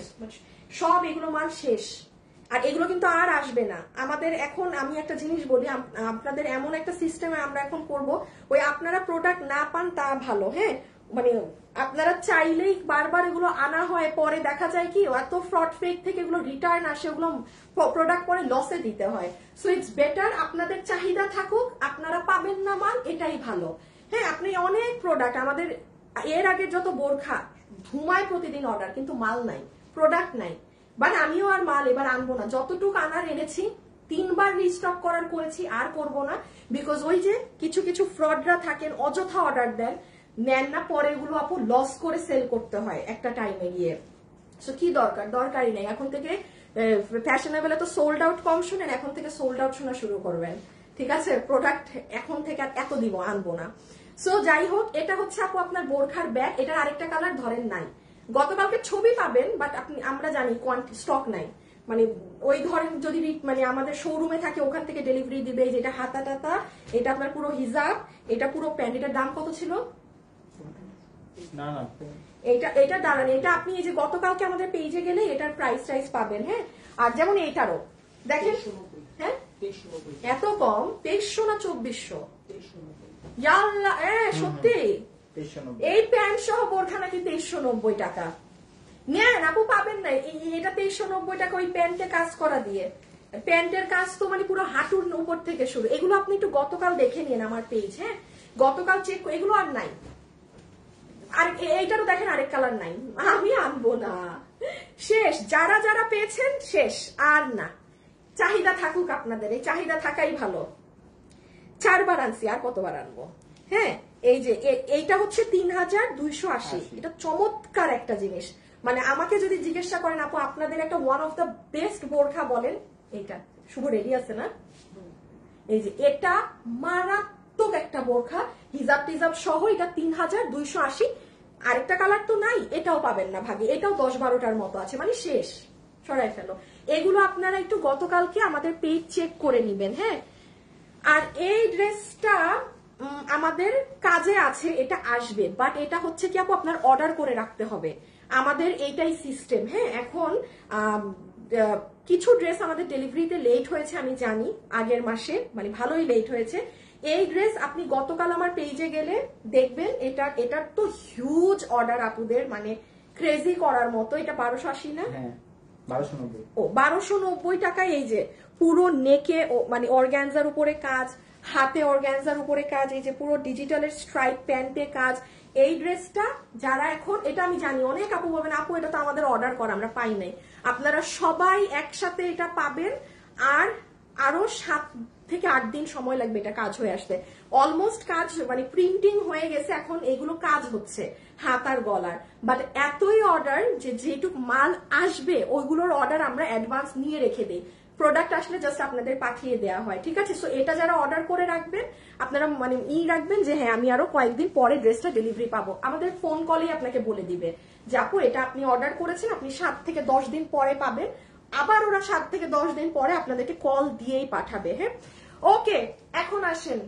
সব এগুলো মাল শেষ। আর এগুলো কিন্তু আর আসবে না আমাদের। এখন আমি একটা জিনিস বলি, আপনাদের এমন একটা সিস্টেমে আমরা এখন করব, ওই আপনারা প্রোডাক্ট না পান তা ভালো, হ্যাঁ মানে আপনারা চাইলেই বারবার এগুলো আনা হয়, পরে দেখা যায় কি এত ফ্রড ফেক থেকে এগুলো রিটার্ন আসে, ওগুলো প্রোডাক্ট পরে লসে দিতে হয়। সো ইটস বেটার আপনাদের চাহিদা থাকুক, আপনারা পাবেন না মাল, এটাই ভালো। হ্যাঁ, আপনি অনেক প্রোডাক্ট আমাদের এর আগে যত বোরখা ধুমায় প্রতিদিন অর্ডার, কিন্তু মাল নাই, প্রোডাক্ট নাই। বাট আমিও আর মাল এবার আনবো না, যতটুকু আনার এনেছি 3বার রিস্টক করার করেছি, আর করব না। বিকজ ওই যে কিছু কিছু ফ্রডরা থাকেন, অযথা অর্ডার দেন, নেন না, পরে এগুলো আপু লস করে সেল করতে হয় একটা টাইমে গিয়ে। সো কি দরকার, দরকারই নেই। এখন থেকে ফ্যাশনেবলে তো সোল্ড আউট কম শুনেন, এখন থেকে সোল্ড আউট শোনা শুরু করবেন, ঠিক আছে? প্রোডাক্ট এখন থেকে আর এত দিব, আনবো না। সো যাই হোক, এটা হচ্ছে আপু আপনার বোরখার ব্যাগ। এটার আরেকটা কালার ধরেন নাই, গতকালকে ছবি পাবেন, বাট আপনি আমরা জানি স্টক নাই। মানে ওই ধরেন যদি মানে আমাদের শোরুমে থাকে, ওখান থেকে ডেলিভারি দিবে। যেটা হাতা টাতা, এটা আপনার পুরো হিজাব, এটা পুরো প্যান্ট। এটার দাম কত ছিল? না না, এটা দাঁড়ান, এটা আপনি এই যে গতকালকে আমাদের পেজে গেলে এটার প্রাইস পাবেন। হ্যাঁ, আর যেমন এইটারও দেখেন, হ্যাঁ এত কম, 2300 না 2400? ইয়াল্লা, সত্যি এই প্যান্ট সহ বোরখা নাকি 2390 টাকা। নেন আপু, পাবেন না এটা 2390 টাকা ওই প্যান্টে কাজ করা দিয়ে। প্যান্টের কাজ তো মানে পুরো হাঁটুর উপর থেকে শুরু। এগুলো আপনি একটু গতকাল দেখে নিন আমার পেজ, হ্যাঁ গতকাল চেক, এগুলো আর নাই। আর এইটারও দেখেন আরেক কালার নাই, আমি আনবো না, শেষ। যারা যারা পেয়েছেন শেষ, আর না। চাহিদা থাকুক আপনাদের, এই চাহিদা থাকাই ভালো। 4বার আনছি, আর কতবার আনবো? হ্যাঁ, এই যে এইটা হচ্ছে 3280। এটা চমৎকার একটা জিনিস। মানে আমাকে যদি জিজ্ঞাসা করেন আপু আপনাদের একটা ওয়ান অফ দ্য বেস্ট বোরখা বলেন, এইটা। শুভ রেডি আছে না? এই যে এটা মারাত্মক একটা বোরখা, হিজাব টিজাব সহ। এটা 3280। আরেকটা কালার তো নাই, এটাও পাবেন না ভাগে। এটাও 10-12টার মতো আছে, মানে শেষ, সরাই ফেলো। এগুলো আপনারা একটু গতকালকে আমাদের পেজ চেক করে নিবেন। হ্যাঁ, আর এই ড্রেসটা আমাদের কাজে আছে, এটা আসবে, বাট এটা হচ্ছে কি আপু আপনার অর্ডার করে রাখতে হবে। আমাদের এইটাই সিস্টেম। হ্যাঁ, এখন কিছু ড্রেস আমাদের ডেলিভারিতে লেট হয়েছে, আমি জানি, আগের মাসে, মানে ভালোই লেট হয়েছে। এই ড্রেস আপনি গতকাল আমার পেজে গেলে দেখবেন, এটার তো হিউজ অর্ডার আপুদের, মানে ক্রেজি করার মতো। এটা 1280 না? 1290। ও 1290 টাকায় এই যে পুরো নেকে মানে অর্গানজার উপরে কাজ, হাতে অর্গানজার উপরে কাজ, এই যে পুরো ডিজিটালের স্ট্রাইপ প্যান্টে কাজ। এই ড্রেসটা যারা এখন, এটা আমি জানি অনেক আপু বলবেন আপু এটা তো আমাদের অর্ডার করা, আমরা পাই নাই। আপনারা সবাই একসাথে এটা পাবেন, আর আরো 7 থেকে 8 দিন সময় লাগবে এটা কাজ হয়ে আসতে। অলমোস্ট কাজ মানে প্রিন্টিং হয়ে গেছে, এখন এগুলো কাজ হচ্ছে হাত আর গলার। বাট এতই অর্ডার যে যেটুক মাল আসবে ওইগুলোর অর্ডার আমরা অ্যাডভান্স নিয়ে রেখে দিই। প্রোডাক্ট আসলে জাস্ট আপনাদের পাঠিয়ে দেওয়া হয়, ঠিক আছে? সো এটা যারা অর্ডার করে রাখবেন, আপনারা মানে রাখবেন যে হ্যাঁ আমি আরো কয়েকদিন পরে ড্রেসটা ডেলিভারি পাবো। আমাদের ফোন কলেই আপনাকে বলে দিবে যে আপু এটা আপনি অর্ডার করেছেন, আপনি 7 থেকে 10 দিন পরে পাবেন। আবার ওরা 7 থেকে 10 দিন পরে আপনাদেরকে কল দিয়েই পাঠাবে। হ্যাঁ, ওকে, এখন আসেন,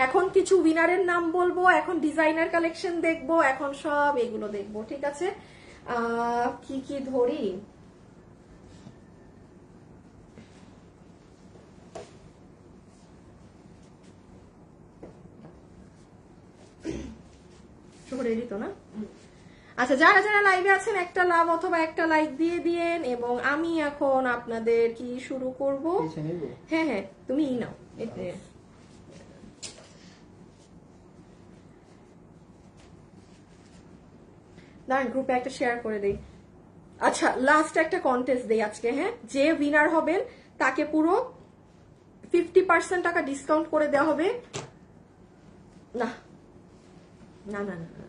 এখন কিছু উইনারের নাম বলবো, এখন ডিজাইনার কালেকশন দেখবো, এখন সব এগুলো দেখবো, ঠিক আছে? কি কি ধরি? শুভ রেডি তো না? আচ্ছা, যারা যারা লাইভে আছেন একটা লাভ অথবা একটা লাইক দিয়ে দিয়েন, এবং আমি এখন আপনাদের কি শুরু করব। হ্যাঁ হ্যাঁ, তুমি নাও। দাঁড়ান, গ্রুপে একটা শেয়ার করে দেই। আচ্ছা, লাস্ট একটা কন্টেস্ট দেই আজকে। হ্যাঁ, যে উইনার হবেন তাকে পুরো 50% টাকা ডিসকাউন্ট করে দেওয়া হবে। না না না না,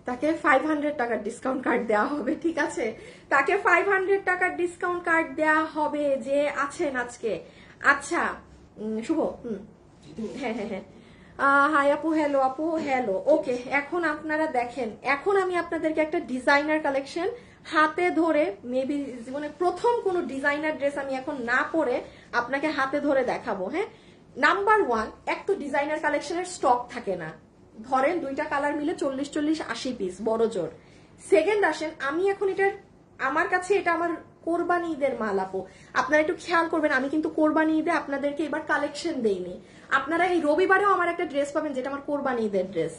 তাকে 500 টাকার ডিসকাউন্ট কার্ড দেওয়া হবে, ঠিক আছে? তাকে 500 টাকার ডিসকাউন্ট কার্ড দেওয়া হবে যে আছেন আজকে। আচ্ছা শুভ, হ্যাঁ হ্যাঁ হ্যাঁ, হাই আপু, হ্যালো আপু, হ্যালো। ওকে, এখন আপনারা দেখেন, এখন আমি আপনাদেরকে একটা ডিজাইনার কালেকশন হাতে ধরে, মেবি জীবনে প্রথম কোনো ডিজাইনার ড্রেস আমি এখন না পরে আপনাকে হাতে ধরে দেখাবো। হ্যাঁ, নাম্বার 1, এক তো ডিজাইনার কালেকশনের স্টক থাকে না, ধরেন 2টা কালার মিলে 40-40-80 পিস বড় জোর। সেকেন্ড আসেন, আমি এখন এটার, আমার কাছে এটা আমার কোরবানি ঈদের মাল আপু, আপনারা একটু খেয়াল করবেন, আমি কিন্তু কোরবানি ঈদে আপনাদেরকে এবার কালেকশন দেইনি। আপনারা এই রবিবারেও আমার একটা ড্রেস পাবেন যেটা আমার কোরবানি ঈদের ড্রেস।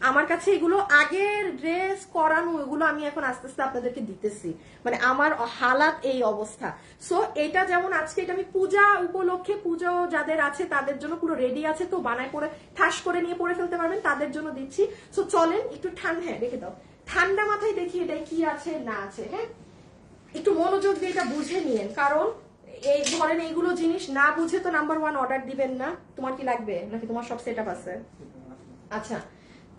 আমার কাছে এগুলো আগের ড্রেস করানো, এগুলো আমি এখন আস্তে আস্তে আপনাদেরকে দিতেছি, মানে আমার হালাত এই অবস্থা। সো এটা যেমন আজকে এটা আমি পূজা উপলক্ষে, পুজো যাদের আছে তাদের জন্য পুরো রেডি আছে, তো বানায় পরে ঠাস করে নিয়ে পরে ফেলতে পারবেন, তাদের জন্য দিচ্ছি। সো চলেন একটু ঠান্ডা, হ্যাঁ রেখে দাও, ঠান্ডা মাথায় দেখি এটা কি আছে না আছে। হ্যাঁ, একটু মনোযোগ দিয়ে এটা বুঝে নিয়েন, কারণ এই ধরেন এইগুলো জিনিস না বুঝে তো নাম্বার 1 অর্ডার দিবেন না। তোমার কি লাগবে নাকি তোমার সব সেট আপ আছে? আচ্ছা,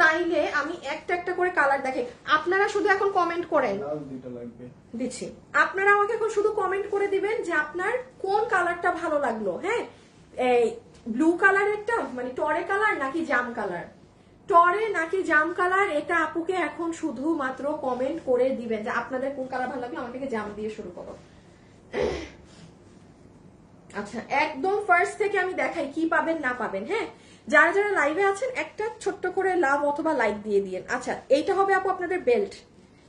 তাইলে আমি একটা একটা করে কালার দেখে, আপনারা শুধু এখন কমেন্ট করেন, দিচ্ছি, আপনারা আমাকে এখন শুধু কমেন্ট করে দিবেন যে আপনার কোন কালারটা ভালো লাগলো। হ্যাঁ, এই ব্লু কালারেরটা মানে টরে কালার নাকি জাম কালার, টরে নাকি জাম কালার, এটা আপুকে এখন শুধুমাত্র কমেন্ট করে দিবেন যে আপনাদের কোন কালার ভালো লাগলো। আমাকে জাম দিয়ে শুরু করো। আচ্ছা, একদম ফার্স্ট থেকে আমি দেখাই কি পাবেন না পাবেন। হ্যাঁ, যারা যারা লাইভে আছেন একটা ছোট্ট করে লাভ অথবা লাইক দিয়ে দিয়েন। আচ্ছা, এইটা হবে আপু আপনাদের বেল্ট,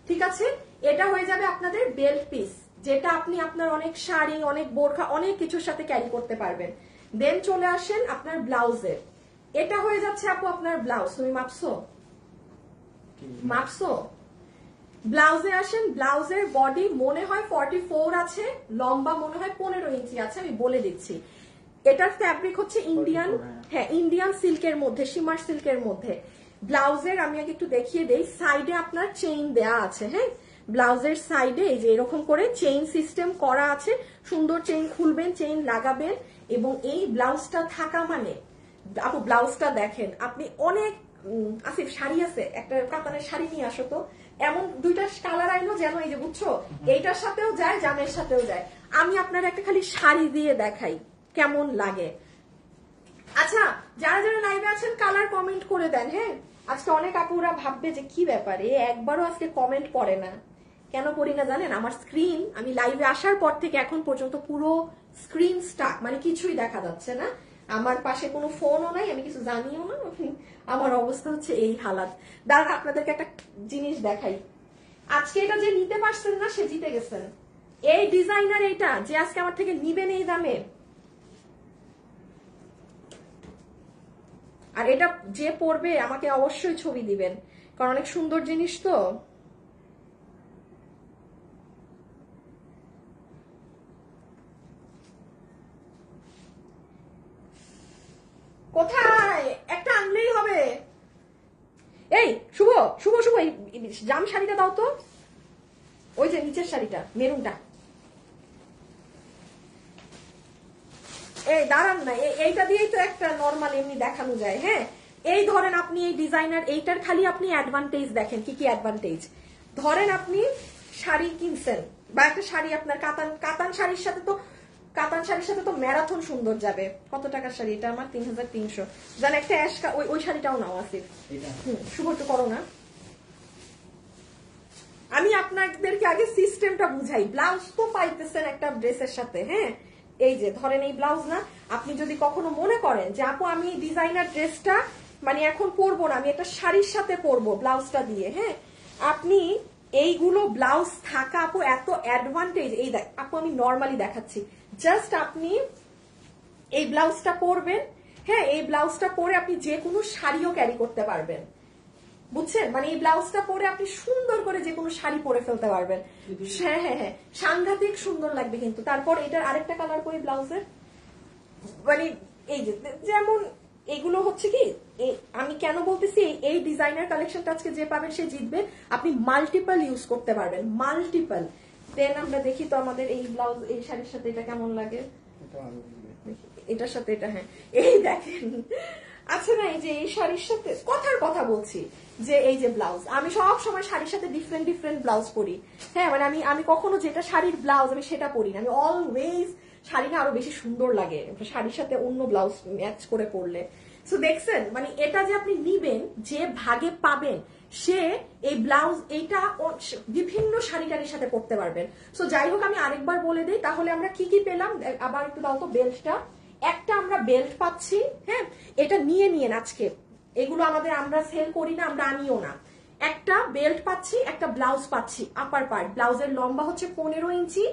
ঠিক আছে, এটা হয়ে যাবে আপনাদের বেল্ট পিস, যেটা আপনি আপনার অনেক শাড়ি, অনেক বোরখা, অনেক কিছুর সাথে ক্যারি করতে পারবেন। দেন চলে আসেন আপনার ব্লাউজে, এটা হয়ে যাচ্ছে আপু আপনার ব্লাউজ। তুমি মাপছো? মাপছো? ব্লাউজে আসেন, ব্লাউজের বডি মনে হয় 44 আছে, লম্বা মনে হয় 15 ইঞ্চি আছে, আমি বলে দিচ্ছি। এটার ফ্যাব্রিক হচ্ছে ইন্ডিয়ান, হ্যাঁ ইন্ডিয়ান সিল্কের মধ্যে, শিমার সিল্কের মধ্যে। ব্লাউজের আমি আগে একটু দেখিয়ে দেই, সাইডে আপনার চেইন দেয়া আছে। হ্যাঁ, ব্লাউজের সাইডে এই যে এরকম করে চেইন সিস্টেম করা আছে, সুন্দর চেইন খুলবেন, চেইন লাগাবেন, এবং এই ব্লাউজটা থাকা মানে আপু ব্লাউজটা দেখেন আপনি অনেক। আসিফ শাড়ি আছে, একটা কাতানের শাড়ি নিয়ে আসো তো, এমন দুইটা কালার আইনো যেন, এই যে বুঝছো, এইটার সাথেও যায় জামের সাথেও যায়। আমি আপনার একটা খালি শাড়ি দিয়ে দেখাই কেমন লাগে। আচ্ছা, যারা যারা লাইভে আছেন কালার কমেন্ট করে দেন। হ্যাঁ, আজকে অনেক আপুরা ভাববে যে কি ব্যাপারে একবারও আজকে কমেন্ট করে না, কেন করি না জানেন? আমার স্ক্রিন, আমি লাইভে আসার পর থেকে এখন পর্যন্ত পুরো স্ক্রিন স্টাক, মানে কিছুই দেখা যাচ্ছে না, আমার পাশে কোনো ফোনও নাই, আমি কিছু জানিও না, আমার অবস্থা হচ্ছে এই হালাত। দাঁড়ান আপনাদেরকে একটা জিনিস দেখাই, আজকে এটা যে নিতে পারছেন না সে জিতে গেছেন। এই ডিজাইনার, এটা যে আজকে আমার থেকে নিবেন এই দামে, আর এটা যে পরবে আমাকে অবশ্যই ছবি দিবেন, কারণ অনেক সুন্দর জিনিস তো। কোথায় একটা আনলেই হবে। এই শুভ শুভ শুভ, এই জাম শাড়িটা দাও তো, ওই যে নিচের শাড়িটা মেরুনটা। এই দাঁড়ান না, এইটা দিয়েই তো একটা নর্মাল এমনি দেখানো যায়। হ্যাঁ, এই ধরেন আপনি এই ডিজাইনার, এইটার খালি আপনি অ্যাডভান্টেজ দেখেন, কি কি অ্যাডভান্টেজ। ধরেন আপনি শাড়ি কিনছেন, বা একটা শাড়ি আপনার কাতান শাড়ির সাথে তো, কাতান শাড়ির সাথে তো ম্যারাথন সুন্দর যাবে। কত টাকার শাড়ি এটা? আমার 3300। জান একটা অ্যাশ, ওই শাড়িটাও নাও আসিফ। শুভ একটু করো না, আমি আপনাদেরকে আগে সিস্টেমটা বুঝাই। ব্লাউজ তো পাইতেছেন একটা ড্রেসের সাথে। হ্যাঁ, এই যে ধরেন এই ব্লাউজ না, আপনি যদি কখনো মনে করেন যে আপু আমি ডিজাইনার ড্রেসটা মানে এখন পরবো না, আমি একটা শাড়ির সাথে পরবো ব্লাউজটা দিয়ে, হ্যাঁ, আপনি এইগুলো ব্লাউজ থাকা আপু এত অ্যাডভান্টেজ। এই দেখ আপু, আমি নর্মালি দেখাচ্ছি, জাস্ট আপনি এই ব্লাউজটা পরবেন। হ্যাঁ, এই ব্লাউজটা পরে আপনি যে কোনো শাড়িও ক্যারি করতে পারবেন, বুঝছেন? মানে এই ব্লাউজটা পরে আপনি সুন্দর করে যে কোনো শাড়ি পরে ফেলতে পারবেন। হ্যাঁ হ্যাঁ হ্যাঁ, সাংঘাতিক সুন্দর লাগবে কিন্তু। তারপর এটার আরেকটা কালার করি ব্লাউজের, মানে এই যে যেমন এগুলো হচ্ছে কি, আমি কেন বলতেছি এই ডিজাইনার কালেকশনটা আজকে যে পাবেন সে জিতবে। আপনি মাল্টিপল ইউজ করতে পারবেন, মাল্টিপল। দেন আমরা দেখি তো আমাদের এই ব্লাউজ এই শাড়ির সাথে এটা কেমন লাগে, এটার সাথে এটা। হ্যাঁ, এই দেখেন। আচ্ছা না, এই যে এই শাড়ির সাথে কথার কথা বলছি, যে এই যে ব্লাউজ, আমি সব সময় শাড়ির সাথে ডিফারেন্ট ডিফারেন্ট ব্লাউজ পরি। হ্যাঁ, মানে আমি কখনো যেটা শাড়ির ব্লাউজ আমি সেটা পরি না, আমি অলওয়েজ শাড়ি না আরো বেশি সুন্দর লাগে শাড়ির সাথে অন্য ব্লাউজ ম্যাচ করে পরলে। সো দেখছেন, মানে এটা যে আপনি নিবেন, যে ভাগে পাবেন সে এই ব্লাউজ এইটা বিভিন্ন শাড়ি টাড়ির সাথে পরতে পারবেন। সো যাই হোক, আমি আরেকবার বলে দিই, তাহলে আমরা কি কি পেলাম আবার একটু দাও তো। বেল্টটা, একটা আমরা বেল্ট পাচ্ছি। হ্যাঁ, এটা নিয়ে নিয়েন আজকে, এগুলো আমাদের আমরা সেল করি না, আমরা আনিও না। একটা বেল্ট পাচ্ছি, একটা ব্লাউজ পাচ্ছি আপার পার্ট। ব্লাউজের লম্বা হচ্ছে 15 ইঞ্চি,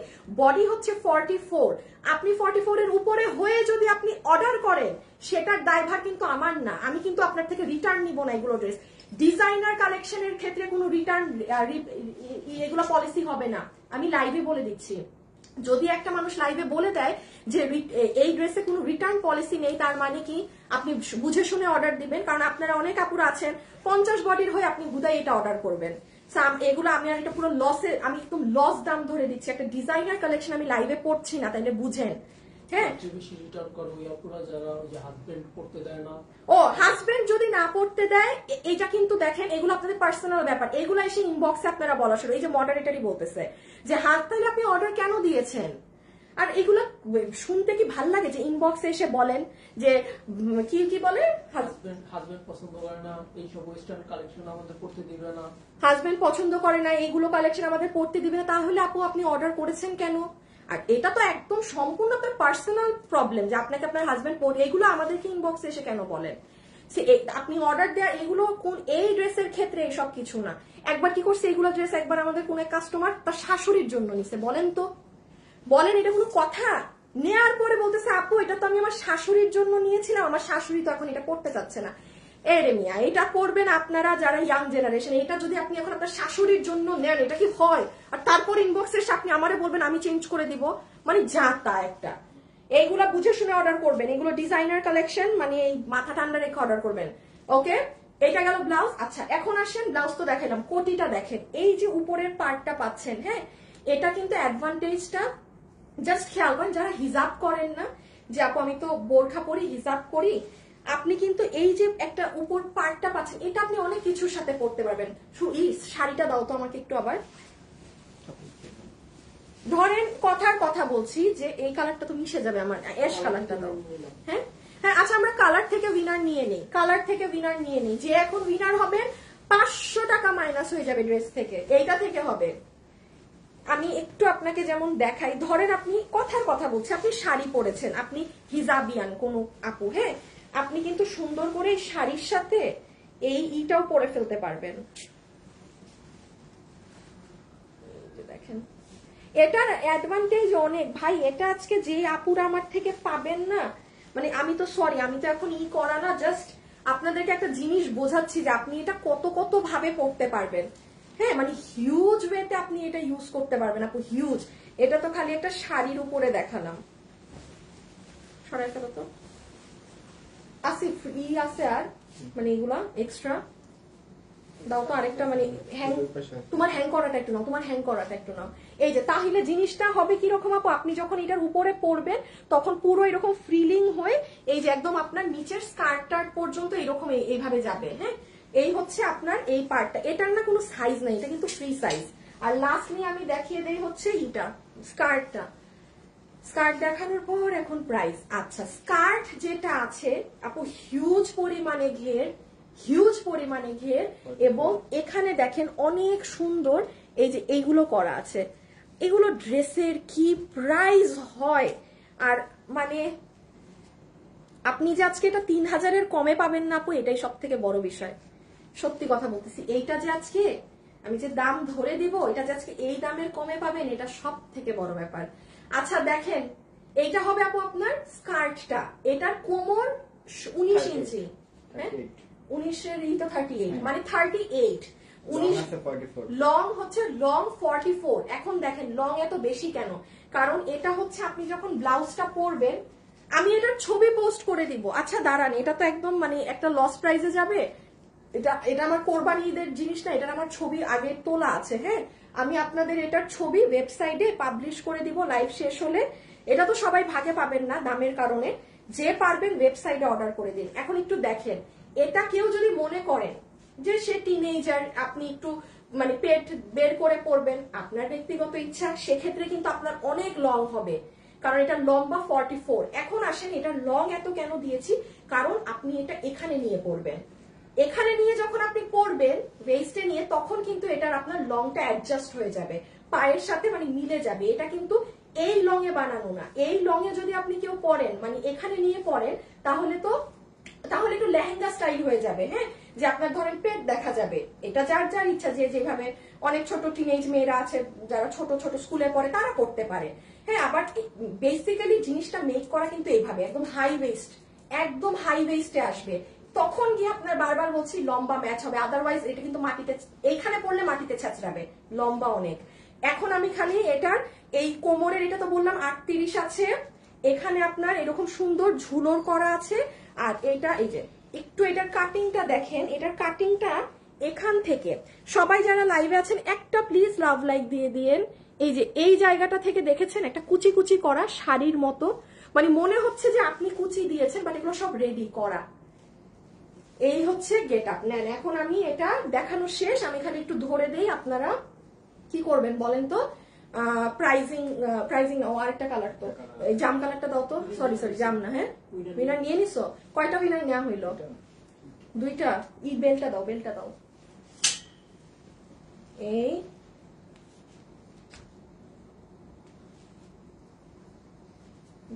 বডি হচ্ছে 44। আপনি 44 এর উপরে হয়ে যদি আপনি অর্ডার করেন, সেটার দায়ভার কিন্তু আমার না, আমি কিন্তু আপনার থেকে রিটার্ন নিব না এগুলো ড্রেস। ডিজাইনার কালেকশনের ক্ষেত্রে কোনো রিটার্ন এগুলো পলিসি হবে না, আমি লাইভে বলে দিচ্ছি। যদি একটা মানুষ লাইভে বলে দেয় যে এই ড্রেসে কোনো রিটার্ন পলিসি নেই, তার মানে কি আপনি বুঝে শুনে অর্ডার দিবেন, কারণ আপনারা অনেক আপুরা আছেন 50 বডির হয়ে আপনি হুদাই এটা অর্ডার করবেন। এগুলো আমি আর এটা পুরো লসে, আমি একদম লস দাম ধরে দিচ্ছি। একটা ডিজাইনার কালেকশন আমি লাইভে পড়ছি না, তাইলে বুঝেন। হ্যাঁ, ও হাজবেন্ড যদি না পড়তে দেয়, এটা কিন্তু দেখেন এগুলো আপনাদের পার্সোনাল ব্যাপার, এগুলো এসে ইনবক্সে আপনারা বলা শুরু। এই যে মডারেটরই বলতেছে যে তাহলে আপনি অর্ডার কেন দিয়েছেন? আর এগুলো শুনতে কি ভাল লাগে যে ইনবক্সে এসে বলেন যে কি কি বলে, হাজবেন্ড পছন্দ করে না এইসব ওয়েস্টার্ন কালেকশন আমাদের পড়তে দিবে না, হাজবেন্ড পছন্দ করে না এইগুলো কালেকশন আমাদের পড়তে দিবে না, তাহলে আপু আপনি অর্ডার করেছেন কেন? আর এটা তো একদম সম্পূর্ণ আপনার পার্সোনাল প্রবলেম যে আপনাকে আপনার হাজবেন্ড পড়ে, এগুলো আমাদেরকে ইনবক্সে এসে কেন বলেন? আপনি অর্ডার দেওয়া এগুলো কোন এই ড্রেসের ক্ষেত্রে এইসব কিছু না। একবার কি করছে, এগুলো ড্রেস একবার আমাদের কোন এক কাস্টমার তার শাশুড়ির জন্য নিছে, বলেন তো, বলেন এটা কোনো কথা? নেয়ার পরে বলতেছে আপু এটা তো আমি আমার শাশুড়ির জন্য নিয়েছিলাম, আমার শাশুড়ি তো এখন এটা পড়তে চাচ্ছে না। এরে মিয়া, এটা করবেন আপনারা যারা ইয়াং জেনারেশন, এটা যদি আপনি এখন আপনার শাশুড়ির জন্য নেন, এটা কি হয়? আর তারপর ইনবক্সে এসে আপনি আমারে বলবেন আমি চেঞ্জ করে দিব, মানে যা তা একটা। এইগুলা বুঝে শুনে অর্ডার করবেন, এগুলো ডিজাইনার কালেকশন, মানে এই মাথা ঠান্ডা রেখে অর্ডার করবেন। ওকে, এটা গেল ব্লাউজ। আচ্ছা এখন আসেন, ব্লাউজ তো দেখালাম, কোটিটা দেখেন, এই যে উপরের পার্টটা পাচ্ছেন, হ্যাঁ এটা কিন্তু অ্যাডভান্টেজটা জাস্ট খেয়াল করেন যারা হিজাব করেন না, যে আপু আমি তো বোরখা পরি হিজাব করি, আপনি কিন্তু এই যে একটা উপর পার্টটা পাচ্ছেন, এটা আপনি অনেক কিছুর সাথে পড়তে পারবেন। এই শাড়িটা দাও তো আমাকে একটু আবার। ধরেন কথার কথা বলছি যে এই কালারটা তো মিশে যাবে আমার, অ্যাশ কালারটা দাও। হ্যাঁ হ্যাঁ, আচ্ছা আমরা কালার থেকে উইনার নিয়ে নেই, কালার থেকে উইনার নিয়ে নেই। যে এখন উইনার হবে 500 টাকা মাইনাস হয়ে যাবে ড্রেস থেকে, এইটা থেকে হবে। আমি একটু আপনাকে যেমন দেখাই, ধরেন আপনি কথার কথা বলছি, আপনি শাড়ি পরেছেন, আপনি হিজাবিয়ান কোন আপু, হ্যাঁ আপনি কিন্তু সুন্দর করে এই শাড়ির সাথে এই ইটাও পরে ফেলতে পারবেন। দেখেন এটার অ্যাডভান্টেজ অনেক ভাই, এটা আজকে যে আপুরা আমার থেকে পাবেন না, মানে আমি তো সরি, আমি তো এখন করা না, জাস্ট আপনাদেরকে একটা জিনিস বোঝাচ্ছি যে আপনি এটা কত কত ভাবে পড়তে পারবেন। হ্যাঁ মানে হিউজ ওয়েতে আপনি এটা ইউজ করতে পারবেন আপু, হিউজ। এটা তো খালি একটা শাড়ির উপরে দেখালাম, সরাই ফেলো তো। আসিফ আছে আর মানে এগুলা এক্সট্রা দাও তো আরেকটা, মানে হ্যাং, তোমার হ্যাং করাটা একটু নাও, তোমার হ্যাং করাটা একটু নাও। এই যে তাহলে জিনিসটা হবে কিরকম আপু, আপনি যখন এটার উপরে পরবেন তখন পুরো এরকম ফ্রিলিং হয়ে এই যে একদম আপনার নিচের স্কার্ট টার্ট পর্যন্ত এরকম এইভাবে যাবে। হ্যাঁ এই হচ্ছে আপনার এই পার্টটা, এটার না কোনো সাইজ নাই, এটা কিন্তু ফ্রি সাইজ। আর লাস্টলি আমি দেখিয়ে দেই হচ্ছে এটা স্কার্টটা, স্কার্ট দেখানোর পর এখন প্রাইস। আচ্ছা স্কার্ট যেটা আছে আপু হিউজ পরিমাণে ঘের, হিউজ পরিমাণে ঘের, এবং এখানে দেখেন অনেক সুন্দর এই যে এইগুলো করা আছে, এগুলো ড্রেসের কি প্রাইস হয়। আর মানে আপনি যে আজকে এটা 3000-এর কমে পাবেন না আপু, এটাই সব থেকে বড় বিষয়, সত্যি কথা বলতেছি। এইটা যে আজকে আমি যে দাম ধরে দিব, এটা যে আজকে এই দামের কমে পাবেন, এটা সব থেকে বড় ব্যাপার। আচ্ছা দেখেন এইটা হবে আপু আপনার স্কার্টটা, এটার কোমর 19 ইঞ্চি, হ্যাঁ 19-এর তো 38, মানে 38, 19 লং হচ্ছে লং 44। এখন দেখেন লং এত বেশি কেন, কারণ এটা হচ্ছে আপনি যখন ব্লাউজটা পরবেন, আমি এটার ছবি পোস্ট করে দিব। আচ্ছা দাঁড়ান, এটা তো একদম মানে একটা লস প্রাইসে যাবে, এটা আমার কোরবানি ঈদের জিনিস না, এটার আমার ছবি আগের তোলা আছে। হ্যাঁ আমি আপনাদের এটার ছবি ওয়েবসাইটে পাবলিশ করে দিব লাইভ শেষ হলে। এটা তো সবাই ভাগে পাবেন না দামের কারণে, যে পারবেন ওয়েবসাইটে অর্ডার করে দিন। এখন একটু দেখেন, এটা কেউ যদি মনে করেন যে সে টিনেজার, আপনি একটু মানে পেট বের করে পড়বেন, আপনার ব্যক্তিগত ইচ্ছা, সেক্ষেত্রে কিন্তু আপনার অনেক লং হবে, কারণ এটা লম্বা 44। এখন আসেন এটার লং এত কেন দিয়েছি, কারণ আপনি এটা এখানে নিয়ে পড়বেন, এখানে নিয়ে যখন আপনি পরবেন ওয়েস্টে নিয়ে, তখন কিন্তু এটার আপনার লংটা অ্যাডজাস্ট হয়ে যাবে পায়ের সাথে, মানে মিলে যাবে। এটা কিন্তু এই লং এ বানানো না, এই লং এ যদি আপনি কেউ পরেন মানে এখানে নিয়ে পরেন, তাহলে একটু লেহেঙ্গা স্টাইল হয়ে যাবে। হ্যাঁ যে আপনার ধরেন পেট দেখা যাবে, এটা যার যার ইচ্ছা, যে যেভাবে অনেক ছোট টিনেজ মেয়েরা আছে যারা ছোট ছোট স্কুলে পড়ে তারা পড়তে পারে। হ্যাঁ আবার বেসিক্যালি জিনিসটা মেক করা কিন্তু এইভাবে একদম হাই ওয়েস্ট, একদম হাই ওয়েস্টে আসবে, তখন গিয়ে আপনার বারবার বলছি লম্বা ম্যাচ হবে, আদারওয়াইজ এটা কিন্তু মাটিতে, এইখানে পড়লে মাটিতে ছেঁচড়াবে, লম্বা অনেক। এখন আমি খালি এটার এই কোমরের, এটা তো বললাম 38 আছে, এখানে আপনার এরকম সুন্দর ঝুলোর করা আছে। আর এটা এই যে একটু এটার কাটিংটা দেখেন, এটার কাটিংটা এখান থেকে, সবাই যারা লাইভে আছেন একটা প্লিজ লাভ লাইক দিয়ে দিয়েন। এই যে এই জায়গাটা থেকে দেখেছেন একটা কুচি কুচি করা শাড়ির মতো, মানে মনে হচ্ছে যে আপনি কুচি দিয়েছেন, বাট এগুলো সব রেডি করা। এই হচ্ছে গেট আপ। নেন, এখন আমি এটা দেখানো শেষ, আমি খালি একটু ধরে দেই, আপনারা কি করবেন বলেন তো? প্রাইজিং ও আরেকটা কালার তো, এই জাম কালারটা দাও তো, সরি জাম না, হ্যাঁ উইনার নিয়ে নিছো? কয়টা উইনার নেওয়া হইলো? 2টা। ই বেলটা দাও, বেলটা দাও। এই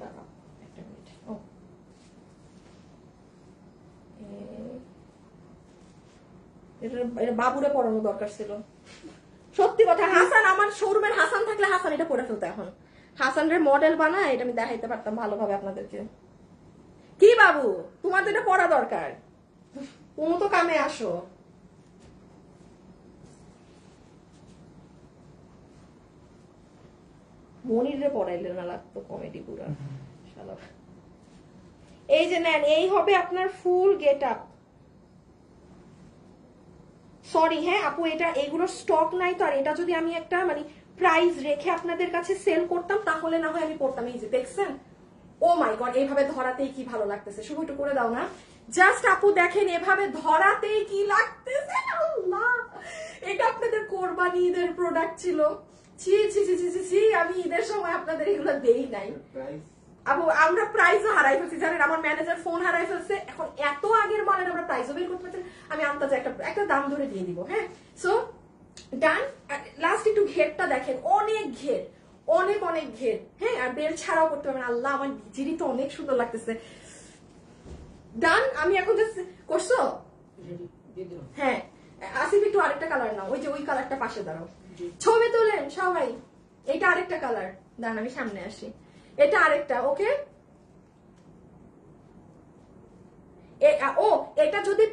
দাঁড়াও একটা মিনিট। ও এটা বাবুরে পড়ানো দরকার ছিল, সত্যি কথা। হাসান, আমার শোরুমের হাসান থাকলে হাসান এটা পরে ফেলতো। এখন হাসানের মডেল বানায়, এটা আমি দেখাইতে পারতাম ভালোভাবে আপনাদেরকে। কি বাবু, তোমার তো এটা পড়া দরকার, তুমি তো কামে আসো। মনিরে পড়াইলে না লাগতো কমেডি পুরা শালা। এই যে নেন, এই হবে আপনার ফুল গেট আপ। সরি হ্যাঁ আপু, এটা এগুলোর স্টক নাই তো। আর এটা যদি আমি একটা মানে প্রাইস রেখে আপনাদের কাছে সেল করতাম তাহলে না হয় আমি করতাম। এই যে দেখছেন, ও মাই গড, এইভাবে ধরাতেই কি ভালো লাগতেছে। শুধু একটু করে দাও না, জাস্ট আপু দেখেন এভাবে ধরাতেই কি লাগতেছে। আল্লাহ, এটা আপনাদের কোরবানি ঈদের প্রোডাক্ট ছিল। ছি ছি ছি ছি ছি, আমি ঈদের সময় আপনাদের এগুলো দেই নাই আপু। আমরা প্রাইজও হারাই ফেলছি জানেন, আমার ম্যানেজার ফোন হারাই ফেলছে। এখন এত আগের মালের আমরা প্রাইজও বের করতে পারছি, আমি আন্দাজে একটা দাম ধরে দিয়ে দিব। হ্যাঁ, সো ডান। লাস্ট একটু ঘেরটা দেখেন, অনেক ঘের, অনেক অনেক ঘের। হ্যাঁ, আর বেল ছাড়াও করতে পারবেন। আল্লাহ, আমার জিরি তো অনেক সুন্দর লাগতেছে। ডান। আমি এখন জাস্ট করছো? হ্যাঁ, আসিফ একটু আরেকটা কালার নাও, ওই যে ওই কালারটা পাশে দাঁড়াও, ছবি তোলেন সবাই। এটা আরেকটা কালার, দাঁড়ান আমি সামনে আসি। এটা আরেকটা, ওকে। ও এটা যদি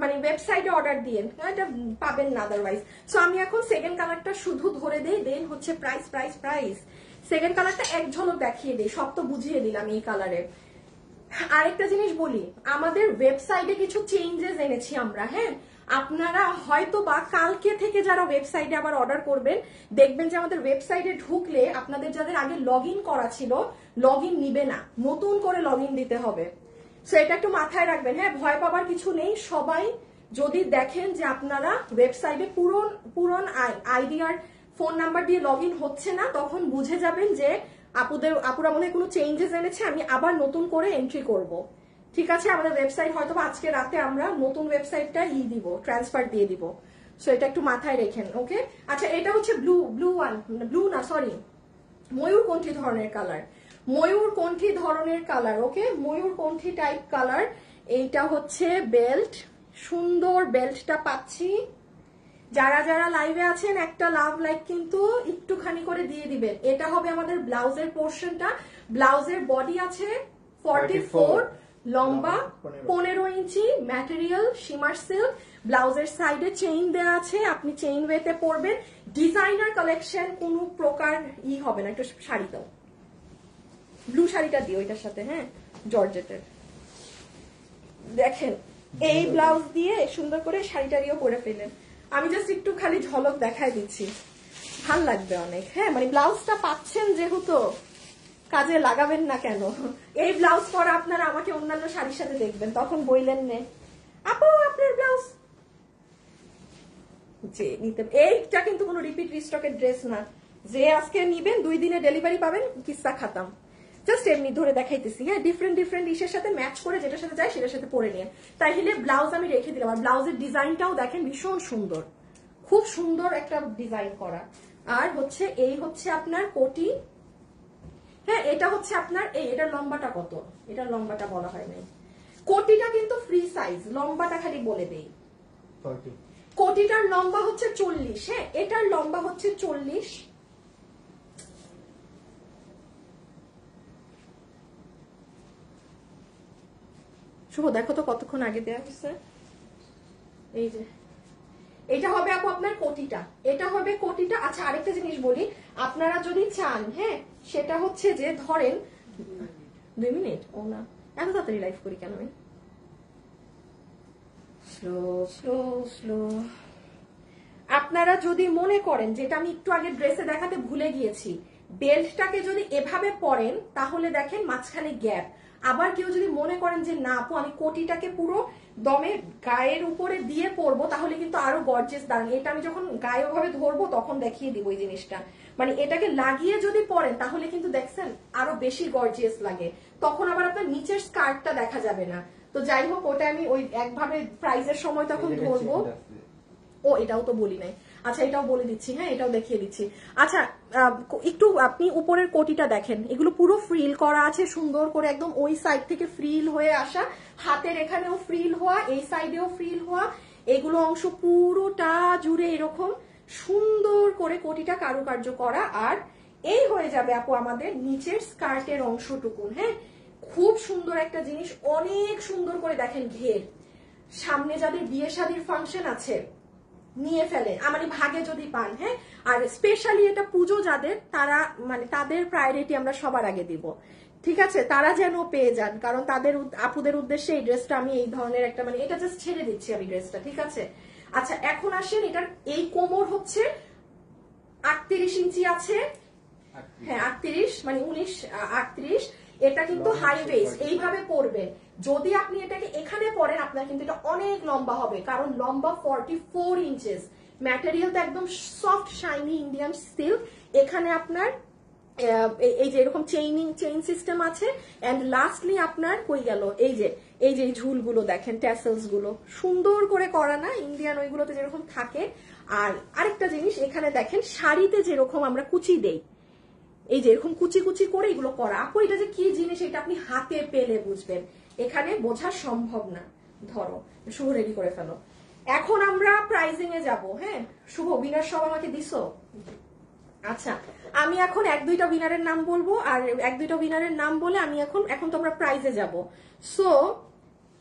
মানে ওয়েবসাইটে অর্ডার দিয়ে এটা পাবেন না আদারওয়াইজ। সো আমি এখন সেকেন্ড কালারটা শুধু ধরে দেই, দেন হচ্ছে প্রাইস প্রাইস প্রাইস। সেকেন্ড কালারটা এক ঝলক দেখিয়ে দিই, সব তো বুঝিয়ে দিলাম এই কালারে। আরেকটা জিনিস বলি, আমাদের ওয়েবসাইটে কিছু চেঞ্জেস এনেছি আমরা। হ্যাঁ, আপনারা হয়তো বা কালকে থেকে যারা ওয়েবসাইটে আবার অর্ডার করবেন, দেখবেন যে আমাদের ওয়েবসাইটে ঢুকলে আপনাদের যাদের আগে লগ ইন করা ছিল, লগ ইন নিবে না, নতুন করে লগ ইন দিতে হবে। সো এটা একটু মাথায় রাখবেন। হ্যাঁ, ভয় পাবার কিছু নেই। সবাই যদি দেখেন যে আপনারা ওয়েবসাইটে পুরন আইডি আর ফোন নাম্বার দিয়ে লগ ইন হচ্ছে না, তখন বুঝে যাবেন যে আপুরা মনে হয় কোনো চেঞ্জেস এনেছে, আমি আবার নতুন করে এন্ট্রি করব। ঠিক আছে, আমাদের ওয়েবসাইট হয়তো আজকে রাতে আমরা নতুন ওয়েবসাইটটা দিব, ট্রান্সফার দিয়ে দিব। সো এটা একটু মাথায় রেখেন, ওকে। আচ্ছা, এটা হচ্ছে ব্লু না সরি, ময়ূরকণ্ঠী ধরনের কালার, ময়ূরকণ্ঠী ধরনের কালার, ওকে, ময়ূরকণ্ঠী টাইপ কালার। এইটা হচ্ছে বেল্ট, সুন্দর বেল্টটা পাচ্ছি। যারা যারা লাইভে আছেন একটা লাভ লাইক কিন্তু একটুখানি করে দিয়ে দিবেন। এটা হবে আমাদের ব্লাউজের পোর্শনটা। ব্লাউজের বডি আছে 44, লম্বা 15 ইঞ্চি, ম্যাটেরিয়াল শিমার সিল্ক। ব্লাউজের সাইডে চেইন দেওয়া আছে, আপনি চেইন ওয়েতে পরবেন। ডিজাইনার কালেকশন, কোনো প্রকার হবে না। একটু শাড়ি দাও, ব্লু শাড়িটা দিও এটার সাথে, হ্যাঁ, জর্জেটের। দেখেন এই ব্লাউজ দিয়ে সুন্দর করে শাড়িটারিও পরে ফেলেন। আমি জাস্ট একটু খালি ঝলক দেখাই দিচ্ছি, ভাল লাগবে অনেক। হ্যাঁ, মানে ব্লাউজটা পাচ্ছেন যেহেতু, কাজে লাগাবেন না কেন? এই ব্লাউজ পরা আপনারা আমাকে অন্যান্য শাড়ির সাথে দেখবেন, তখন বইলেন নে আপু আপনার ব্লাউজ যে নিতে। এইটা কিন্তু কোনো রিপিট রিস্টকের ড্রেস না, যে আজকে নিবেন 2 দিনে ডেলিভারি পাবেন, কিস্সা খাতাম। জাস্ট এমনি ধরে দেখাইতেছি। হ্যাঁ, ডিফারেন্ট ইসের সাথে ম্যাচ করে যেটার সাথে যায় সেটার সাথে পরে নিয়ে। তাইলে ব্লাউজ আমি রেখে দিলাম। আর ব্লাউজের ডিজাইনটাও দেখেন ভীষণ সুন্দর, খুব সুন্দর একটা ডিজাইন করা। আর হচ্ছে এই হচ্ছে আপনার কোটি। হ্যাঁ, এটা হচ্ছে আপনার এটার লম্বাটা কত, এটার লম্বাটা বলা হয় নাই। কোটিটা কিন্তু ফ্রি সাইজ, লম্বাটা খালি বলে দেই। কোটিটার লম্বা হচ্ছে 40। হ্যাঁ, এটার লম্বা হচ্ছে 40। শুভ দেখো তো কতক্ষণ আগে দেয়া হয়েছে। এই যে এটা হবে আপু আপনার কোটিটা, এটা হবে কোটিটা। আচ্ছা আরেকটা জিনিস বলি, আপনারা যদি চান, হ্যাঁ, সেটা হচ্ছে যে ধরেন 2 মিনিট, ও না এত তাড়াতাড়ি লাইভ করি কেন আমি? Slow slow slow. আপনারা যদি মনে করেন, যেটা আমি একটু আগে ড্রেসে দেখাতে ভুলে গিয়েছি, বেল্টটাকে যদি এভাবে পরেন তাহলে দেখেন মাঝখানে গ্যাপ। আবার কেউ যদি মনে করেন যে না আপু আমি কোটিটাকে পুরো দমে গায়ের উপরে দিয়ে পরবো, তাহলে কিন্তু আরো গর্জিয়াস দাঁড়ান। এটা আমি যখন গায়ে ওভাবে ধরবো তখন দেখিয়ে দিব এই জিনিসটা। মানে এটাকে লাগিয়ে যদি পরেন তাহলে কিন্তু দেখছেন আরো বেশি গর্জিয়াস লাগে, তখন আবার আপনার নিচের স্কার্টটা দেখা যাবে না। তো যাই হোক, ওটা আমি ওই একভাবে প্রাইজের সময় তখন ধরবো। ও এটাও তো বলি নাই, আচ্ছা এটাও বলে দিচ্ছি, হ্যাঁ এটাও দেখিয়ে দিচ্ছি। আচ্ছা একটু আপনি উপরের কোটিটা দেখেন, এগুলো পুরো ফ্রিল করা আছে সুন্দর করে, একদম ওই সাইড থেকে ফ্রিল হয়ে আসা, হাতের এখানেও ফ্রিল হওয়া, এই সাইডেও ফ্রিল হওয়া, এগুলো অংশ পুরোটা জুড়ে এরকম সুন্দর করে কোটিটা কারুকার্য করা। আর এই হয়ে যাবে আপু আমাদের নিচের স্কার্টের অংশটুকুন, হ্যাঁ খুব সুন্দর একটা জিনিস, অনেক সুন্দর করে দেখেন ঘের। সামনে যাদের বিয়ে শাদীর ফাংশন আছে নিয়ে ফেলে, আমার ভাগে যদি পান, হ্যাঁ। আর স্পেশালি এটা পুজো যাদের, তারা মানে তাদের প্রায়োরিটি আমরা সবার আগে দিব, ঠিক আছে, তারা যেন পেয়ে যান, কারণ তাদের আপুদের উদ্দেশ্যে এই ড্রেসটা আমি এই ধরনের একটা, মানে এটা জাস্ট ছেড়ে দিচ্ছি আমি ড্রেসটা, ঠিক আছে। আচ্ছা এখন আসেন, এটার এই কোমর হচ্ছে 38 ইঞ্চি আছে, হ্যাঁ 38 মানে 19 38। এটা কিন্তু হাই ওয়েস্ট, এইভাবে পরবেন। যদি আপনি এটাকে এখানে পরেন আপনার কিন্তু এটা অনেক লম্বা হবে, কারণ লম্বা 44 ইঞ্চেস, ম্যাটেরিয়ালটা একদম সফট শাইনি ইন্ডিয়ান সিল্ক। এখানে আপনার এই যে এরকম চেইন সিস্টেম আছে। এন্ড লাস্টলি আপনার কই গেল, এই যে এই ঝুলগুলো দেখেন, ট্যাসেলস গুলো সুন্দর করে করা না, ইন্ডিয়ান ওইগুলোতে যেরকম থাকে। আর আরেকটা জিনিস এখানে দেখেন, শাড়িতে যেরকম আমরা কুচি দেই, এই যে এরকম কুচি কুচি করে এগুলো করা। আপু এটা যে কি জিনিস এটা আপনি হাতে পেলে বুঝবেন, এখানে বোঝা সম্ভব না। ধরো শুভ রেডি করে ফেলো, এখন আমরা প্রাইজিং এ যাব, হ্যাঁ। শুভ উইনার সব আমাকে দিছো? আচ্ছা আমি এখন 1-2টা উইনারের নাম বলবো, আর 1-2টা উইনারের নাম বলে আমি এখন তো আমরা প্রাইজে যাব। সো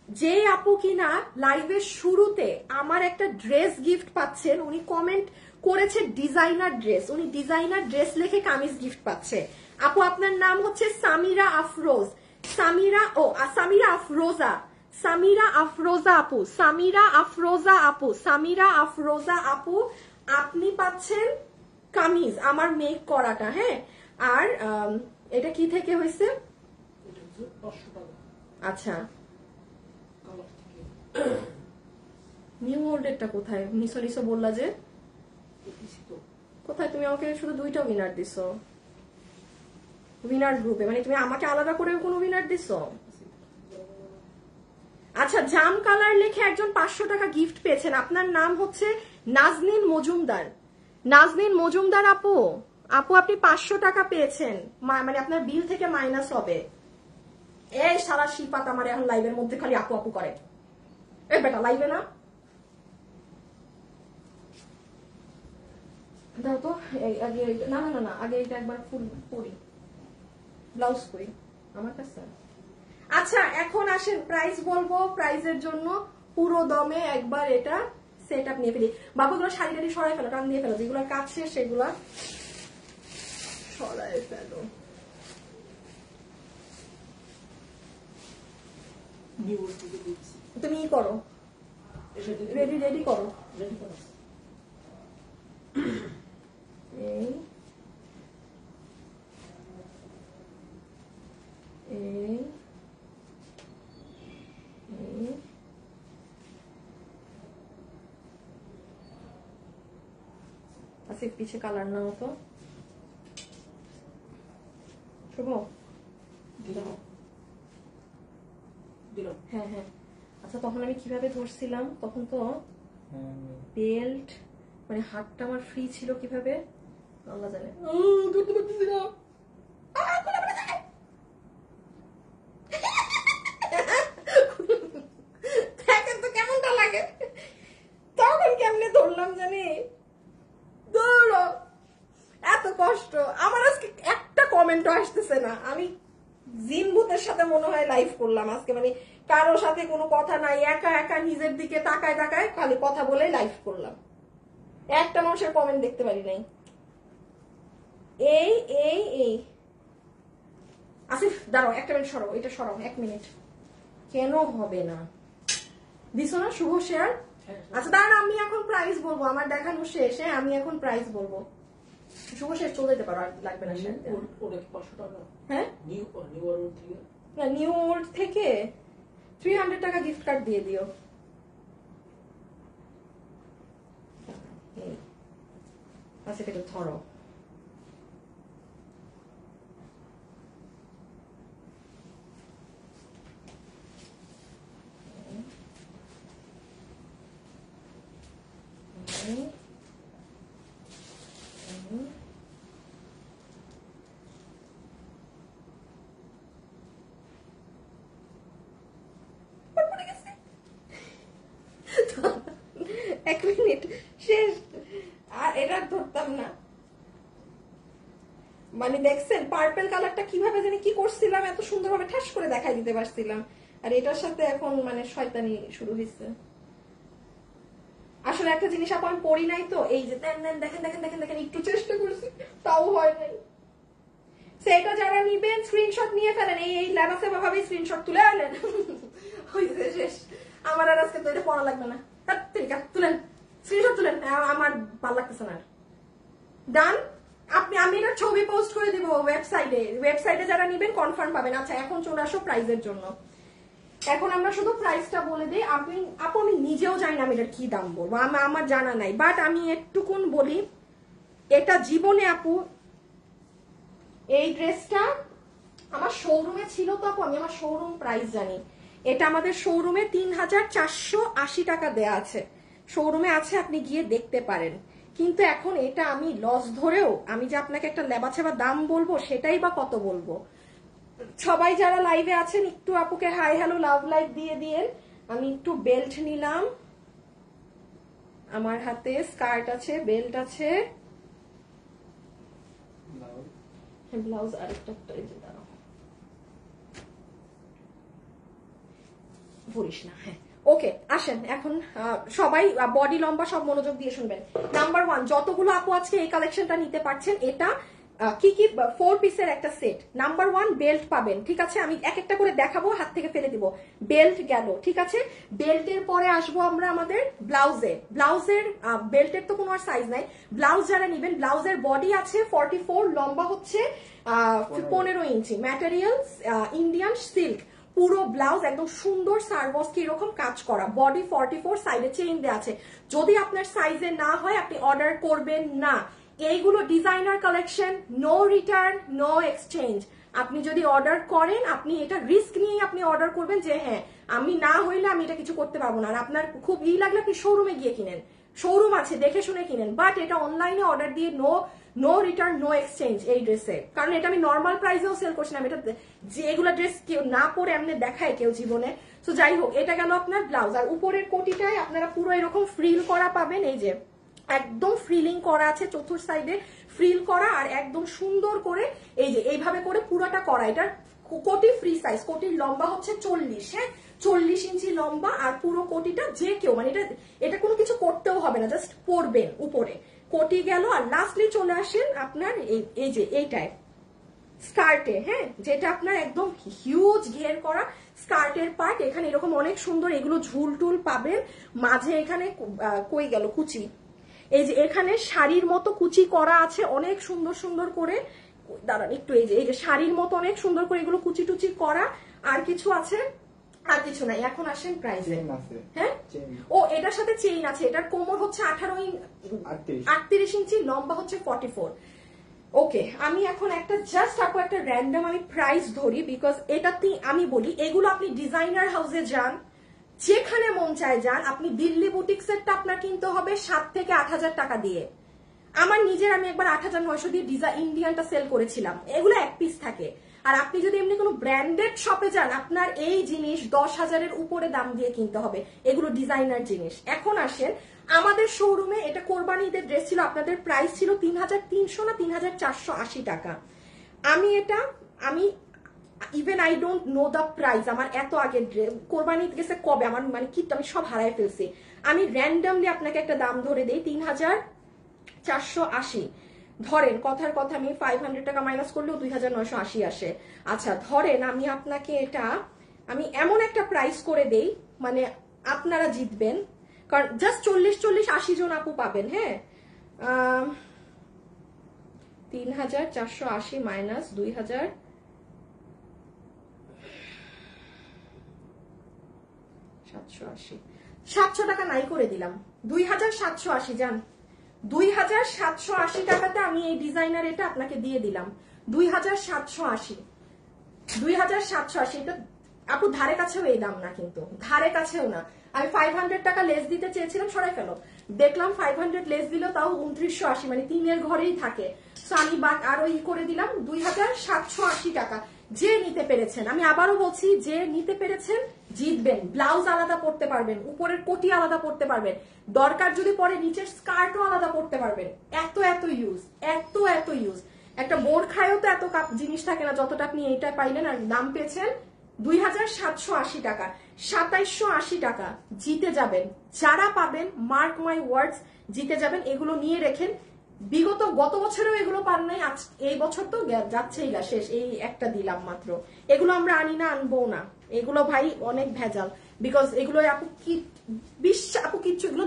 যে আপু কিনা লাইভের শুরুতে আমার একটা ড্রেস গিফট পাচ্ছেন, উনি কমেন্ট করেছে ডিজাইনার ড্রেস, উনি ডিজাইনার ড্রেস লিখে কামিজ গিফট পাচ্ছে। আপু আপনার নাম হচ্ছে সামিরা আফরোজ, সামিরা আফরোজা, সামিরা আফরোজা আপু, সামিরা আফরোজা আপু, সামিরা আফরোজা আপু, আপনি পাচ্ছেন কামিজ আমার মেক করাটা, হ্যাঁ। আর এটা কি থেকে হয়েছে? আচ্ছা নিউ ওল্ডেরটা কোথায়? নিসো বললা যে কোথায়? তুমি আমাকে শুধু 2টা উইনার দিছো উইনার গ্রুপে, মানে তুমি আমাকে আলাদা করে কোনো উইনার দিছো? আচ্ছা জাম কালার লিখে একজন 500 টাকা গিফট পেয়েছেন, আপনার নাম হচ্ছে নাজনীন মজুমদার। নাজনীন মজুমদার আপু, আপনি 500 টাকা পেয়েছেন, মানে আপনার বিল থেকে মাইনাস হবে। এই সারা শিপাত আমার এখন লাইভের মধ্যে খালি আপু আপু করে, এ বেটা লাইভে না দাও তো আগে, না না না আগে এটা একবার ফুল পরি, ব্লাউজ পরি আমার কাছে। আচ্ছা এখন আসেন প্রাইস বলবো, প্রাইজের জন্য পুরো দমে একবার এটা সেট আপ নিয়ে ফেলি। বাবুগুলো শাড়ি টাড়ি সরাই ফেলো, টান দিয়ে ফেলো, যেগুলো কাজ শেষ সেগুলা সরাই ফেলো। তুমি করো, রেডি করো। এই আসিফ পিছে কালার না হতো শুভ, হ্যাঁ হ্যাঁ। আচ্ছা তখন আমি কিভাবে ধরছিলাম, তখন তো বেল্ট মানে হাতটা আমার ফ্রি ছিল, কিভাবে আল্লাহ জানে, ধরতে পারতেছি না। দেখেন তো কেমনটা লাগে, তখন কেমনে ধরলাম জানি, দৌড়ো এত কষ্ট। আমার আজকে একটা কমেন্টও আসতেছে না, আমি জিনবুতের সাথে মনে হয় লাইভ করলাম আজকে, মানে কারোর সাথে কোনো কথা নাই, একা একা নিজের দিকে তাকায় তাকায় খালি কথা বলে লাইভ করলাম, একটা মানুষের কমেন্ট দেখতে পারি নাই। এই এই এই আসিফ দাঁড়াও, একটা মিনিট সরাও, এটা সরাও 1 মিনিট। কেন হবে না দিছো না শুভ শেয়ার? আচ্ছা দাঁড়ান, আমি এখন প্রাইস বলবো, আমার দেখানো শেষ। হ্যাঁ আমি এখন প্রাইস বলবো, শুভ শেষ চলে যেতে পারো, আর লাগবে না শেয়ার। ওটা কি 500 টাকা? হ্যাঁ নিউ ওয়ার্ল্ড থেকে? না, নিউ ওল্ড থেকে 300 টাকা গিফট কার্ড দিয়ে দিও। আচ্ছা এটা ধরো, এক মিনিট শেষ, আর এটা ধরতাম না। মানে দেখছেন পার্পল কালারটা কিভাবে জানি কি করছিলাম, এত সুন্দরভাবে ঠাস করে দেখাই দিতে পারছিলাম, আর এটার সাথে এখন মানে শয়তানি শুরু হয়েছে। আসলে একটা জিনিস আপু আমি পড়ি নাই তো, এই যে দেখেন দেখেন দেখেন দেখেন দেখেন, একটু চেষ্টা করছি তাও হয় নাই। সেটা যারা নিবেন স্ক্রিনশট নিয়ে ফেলেন, এই ল্যাবাসে ভাবে স্ক্রিনশট তুলে আনেন। হইছে শেষ, আমার আর আজকে তো এটা পড়া লাগবে না। ঠিক আছে তুলেন, স্ক্রিনশট তুলেন, আমার ভালো লাগতেছে না। ডান, আমি এটার ছবি পোস্ট করে দিব ওয়েবসাইটে যারা নিবেন কনফার্ম পাবেন। আচ্ছা এখন চলে আসো প্রাইজের জন্য। এখন আমরা শুধু প্রাইসটা বলে দিই, আপু আমি নিজেও জানি না আমি এটার কি দাম বলবো, আমার জানা নাই, বাট আমি একটুকুন বলি, এটা জীবনে আপু এই ড্রেসটা আমার শোরুমে ছিল তো আপু, আমি আমার শোরুম প্রাইস জানি। এটা আমাদের শোরুমে 3480 টাকা দেয়া আছে, শোরুমে আছে, আপনি গিয়ে দেখতে পারেন। কিন্তু এখন এটা আমি লস ধরেও আমি যে আপনাকে একটা লেবাছেবা দাম বলবো, সেটাই বা কত বলবো। সবাই যারা লাইভে আছেন একটু আপুকে হাই হ্যালো লাভ লাইভ দিয়ে দিয়েন। আমি একটু বেল্ট নিলাম, আমার হাতে স্কার্ট আছে, বেল্ট আছে, ব্লাউজ আরেকটা দাঁড়াও বলিস না। হ্যাঁ ওকে আসেন এখন সবাই বডি লম্বা সব মনোযোগ দিয়ে শুনবেন। নাম্বার 1, যতগুলো আপু আজকে এই কালেকশনটা নিতে পারছেন, এটা কি কি 4 পিসের একটা সেট। নাম্বার 1 বেল্ট পাবেন, ঠিক আছে, আমি এক একটা করে দেখাবো, হাত থেকে ফেলে দিব। বেল্ট গেল, ঠিক আছে, বেল্টের পরে আসবো আমরা আমাদের ব্লাউজের বেল্টের তো কোনো আর সাইজ নাই। ব্লাউজ যারা নিবেন, ব্লাউজের বডি আছে 44, লম্বা হচ্ছে 15 ইঞ্চি, ম্যাটেরিয়ালস ইন্ডিয়ান সিল্ক, পুরো ব্লাউজ একদম সুন্দর সার্ভসকে এরকম কাজ করা, বডি 44, সাইডে চেইন দেওয়া আছে। যদি আপনার সাইজে না হয় আপনি অর্ডার করবেন না। এইগুলো designer collection, no return no exchange. আপনি যদি অর্ডার করেন, আপনি এটা রিস্ক নিয়ে আপনি অর্ডার করবেন যে হ্যাঁ আমি না হইলে আমি এটা কিছু করতে পারবো না। আর আপনার খুব লাগলে আপনি শোরুমে গিয়ে কিনেন, শোরুম আছে দেখে শুনে কিনেন। বাট এটা অনলাইনে অর্ডার দিয়ে নো রিটার্ন নো এক্সচেঞ্জ এই ড্রেসে, কারণ এটা আমি নর্মাল প্রাইসেও সেল করছি না। এটা যে এগুলো ড্রেস কেউ না পরে এমনি দেখায় কেউ জীবনে। তো যাই হোক, এটা গেল আপনার ব্লাউজ। আর উপরের কোটিটায় আপনারা পুরো এরকম ফ্রিল করা পাবেন, এই যে একদম ফ্রিলিং করা আছে, চতুর্থ সাইডে ফ্রিল করা, আর একদম সুন্দর করে এই যে এইভাবে করে পুরোটা করা। এটার কোটি ফ্রি সাইজ, কোটির লম্বা হচ্ছে 40, হ্যাঁ 40 ইঞ্চি লম্বা, আর পুরো কোটিটা যে কেউ মানে এটা কোনো কিছু করতেও হবে না, জাস্ট পরবেন উপরে। কোটি গেল, আর লাস্টলি চলে আসেন আপনার এই যে এইটায় স্কার্টে, হ্যাঁ যেটা আপনার একদম হিউজ ঘের করা স্কার্টের পার্ট। এখানে এরকম অনেক সুন্দর এগুলো ঝুল টুল পাবেন, মাঝে এখানে কই গেল কুচি, এই যে এখানে শাড়ির মতো কুচি করা আছে অনেক সুন্দর সুন্দর করে, দাঁড়ান একটু, এই যে শাড়ির মতো অনেক সুন্দর করে এগুলো কুচি টুচি করা। আর কিছু আছে? আর কিছু নাই। এখন আসেন প্রাইসে। হ্যাঁ ও এটার সাথে চেইন আছে। এটার কোমর হচ্ছে 38 ইঞ্চি, লম্বা হচ্ছে 44। ওকে, আমি এখন একটা জাস্ট আপু একটা র্যান্ডম আমি প্রাইস ধরি, বিকজ এটাতে আমি বলি এগুলো আপনি ডিজাইনার হাউসে যান, যেখানে মন চায় যান, আপনি দিল্লি বুটিক্সেরটা আপনার কিনতে হবে 7 থেকে 8,000 টাকা দিয়ে। আমার নিজের আমি একবার 8,900 দিয়ে ইন্ডিয়ানটা সেল করেছিলাম। এগুলো এক পিস থাকে। আর আপনি যদি এমনি কোনো ব্র্যান্ডেড শপে যান, আপনার এই জিনিস 10,000-এর উপরে দাম দিয়ে কিনতে হবে, এগুলো ডিজাইনার জিনিস। এখন আসেন আমাদের শোরুমে, এটা কোরবানি ঈদের ড্রেস ছিল, আপনাদের প্রাইস ছিল 3,300 না 3,480 টাকা। আমি even I don't know the price. আমার এত আগে কোরবানি গেছে কবে, আমার মানে কিট আমি সব হারাই ফেলছি। আমি র্যান্ডামলি আপনাকে একটা দাম ধরে দেই, 3480 ধরেন, কথার কথা আমি 500 টাকা মাইনাস করলেও 2980 আসে। আচ্ছা ধরেন আমি আপনাকে এটা আমি এমন একটা প্রাইস করে দেই, মানে আপনারা জিতবেন, কারণ জাস্ট 40-40-80 জন আপু পাবেন। হ্যাঁ 3480 মাইনাস 2780, 700 টাকা নাই করে দিলাম, 2780 যান। 2780 টাকাতে আমি এই ডিজাইনার এটা আপনাকে দিয়ে দিলাম, 2780। 2780 এটা আপু ধারে কাছেও এই দাম না, কিন্তু ধারে কাছেও না। আমি 500 টাকা লেস দিতে চেয়েছিলাম, সরাই ফেলো, দেখলাম 500 লেস দিল তাও 2980, মানে 3-এর ঘরেই থাকে। সো আমি আরো করে দিলাম 2780 টাকা। যে নিতে পেরেছেন, আমি আবারও বলছি, যে নিতে পেরেছেন জিতবেন। ব্লাউজ আলাদা পড়তে পারবেন, উপরের কোটি আলাদা পড়তে পারবেন, দরকার যদি পরে নিচের স্কার্টও আলাদা পড়তে পারবেন। এত ইউজ, এত ইউজ। একটা বোরখায়ও তো এত জিনিস থাকে না যতটা আপনি এইটা পাইলেন, আর দাম পেয়েছেন 2780 টাকা। 2780 টাকা জিতে যাবেন, যারা পাবেন মার্ক মাই ওয়ার্ডস জিতে যাবেন। এগুলো নিয়ে রেখেন, গত বছরেও এগুলো পান নাই, এই বছর তো যাচ্ছেই গা শেষ, এই একটা দিলাম মাত্র। এগুলো আমরা আনি না, আনবো না, এগুলো ভাই অনেক ভেজাল, বিকজ এগুলো আপু কিচ্ছু, এগুলো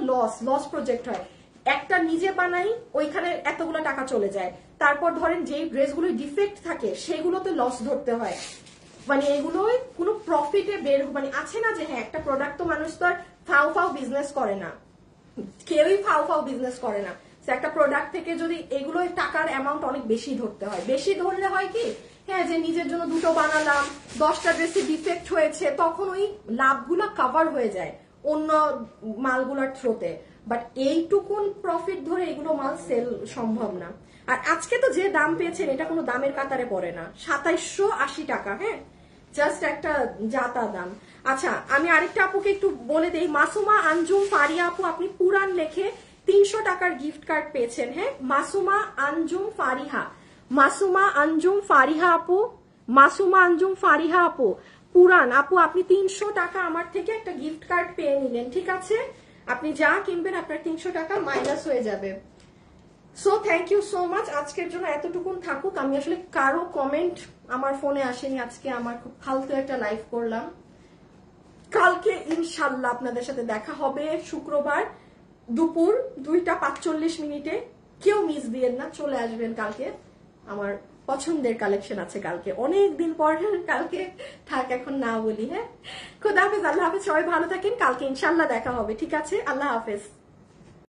লস প্রজেক্ট হয়। একটা নিজে বানাই, ওইখানে এতগুলো টাকা চলে যায়। তারপর ধরেন যেই ড্রেসগুলো ডিফেক্ট থাকে সেগুলোতে লস ধরতে হয়, মানে এগুলো কোনো প্রফিটে মানে আছে না যে হ্যাঁ একটা প্রোডাক্ট তো মানুষ তো আর ফাও বিজনেস করে না, কেউই ফাও বিজনেস করে না। একটা প্রোডাক্ট থেকে যদি এগুলো টাকার অ্যামাউন্ট অনেক বেশি ধরতে হয়, বেশি ধরলে হয় কি, হ্যাঁ যে নিজের জন্য 2টো বানালাম, 10টা ড্রেসে ডিফেক্ট হয়েছে, তখন ওই লাভগুলো কভার হয়ে যায় অন্য মালগুলোর থ্রোতে। বাট এইটুকুন প্রফিট ধরে এগুলো মাল সেল সম্ভব না। আর আজকে তো যে দাম পেয়েছেন এটা কোনো দামের কাতারে পড়ে না, 2780 টাকা। হ্যাঁ জাস্ট একটা জাতা দাম। আচ্ছা আমি আরেকটা আপুকে একটু বলে দেই, মাসুমা আঞ্জুম ফারিয়া আপু, আপনি পুরান লেখে 300 টাকার গিফট কার্ড পেয়েছেন। হ্যাঁ মাসুমা আঞ্জুম ফারিহা, মাসুমা আঞ্জুম ফারিহা আপু, মাসুমা আঞ্জুম ফারিহা আপু পুরান আপু, আপনি 300 টাকা আমার থেকে একটা গিফট কার্ড পেয়ে নিলেন। ঠিক আছে, আপনি যা কিনবেন আপনার 300 টাকা মাইনাস হয়ে যাবে। So thank you so much, আজকের জন্য এতটুকুন থাকুক। আমি আসলে কারো কমেন্ট আমার ফোনে আসেনি আজকে, আমার খুব ফালতু একটা লাইভ করলাম। কালকে ইনশাল্লাহ আপনাদের সাথে দেখা হবে শুক্রবার দুপুর 2টা 45 কেউ মিস দিয়েন না, চলে আসবেন কালকে। আমার পছন্দের কালেকশন আছে কালকে, অনেক দিন পর কালকে থাক এখন না বলি। হ্যাঁ খোদা হাফেজ, আল্লাহ হাফেজ, সবাই ভালো থাকেন, কালকে ইনশাল্লাহ দেখা হবে। ঠিক আছে, আল্লাহ হাফেজ।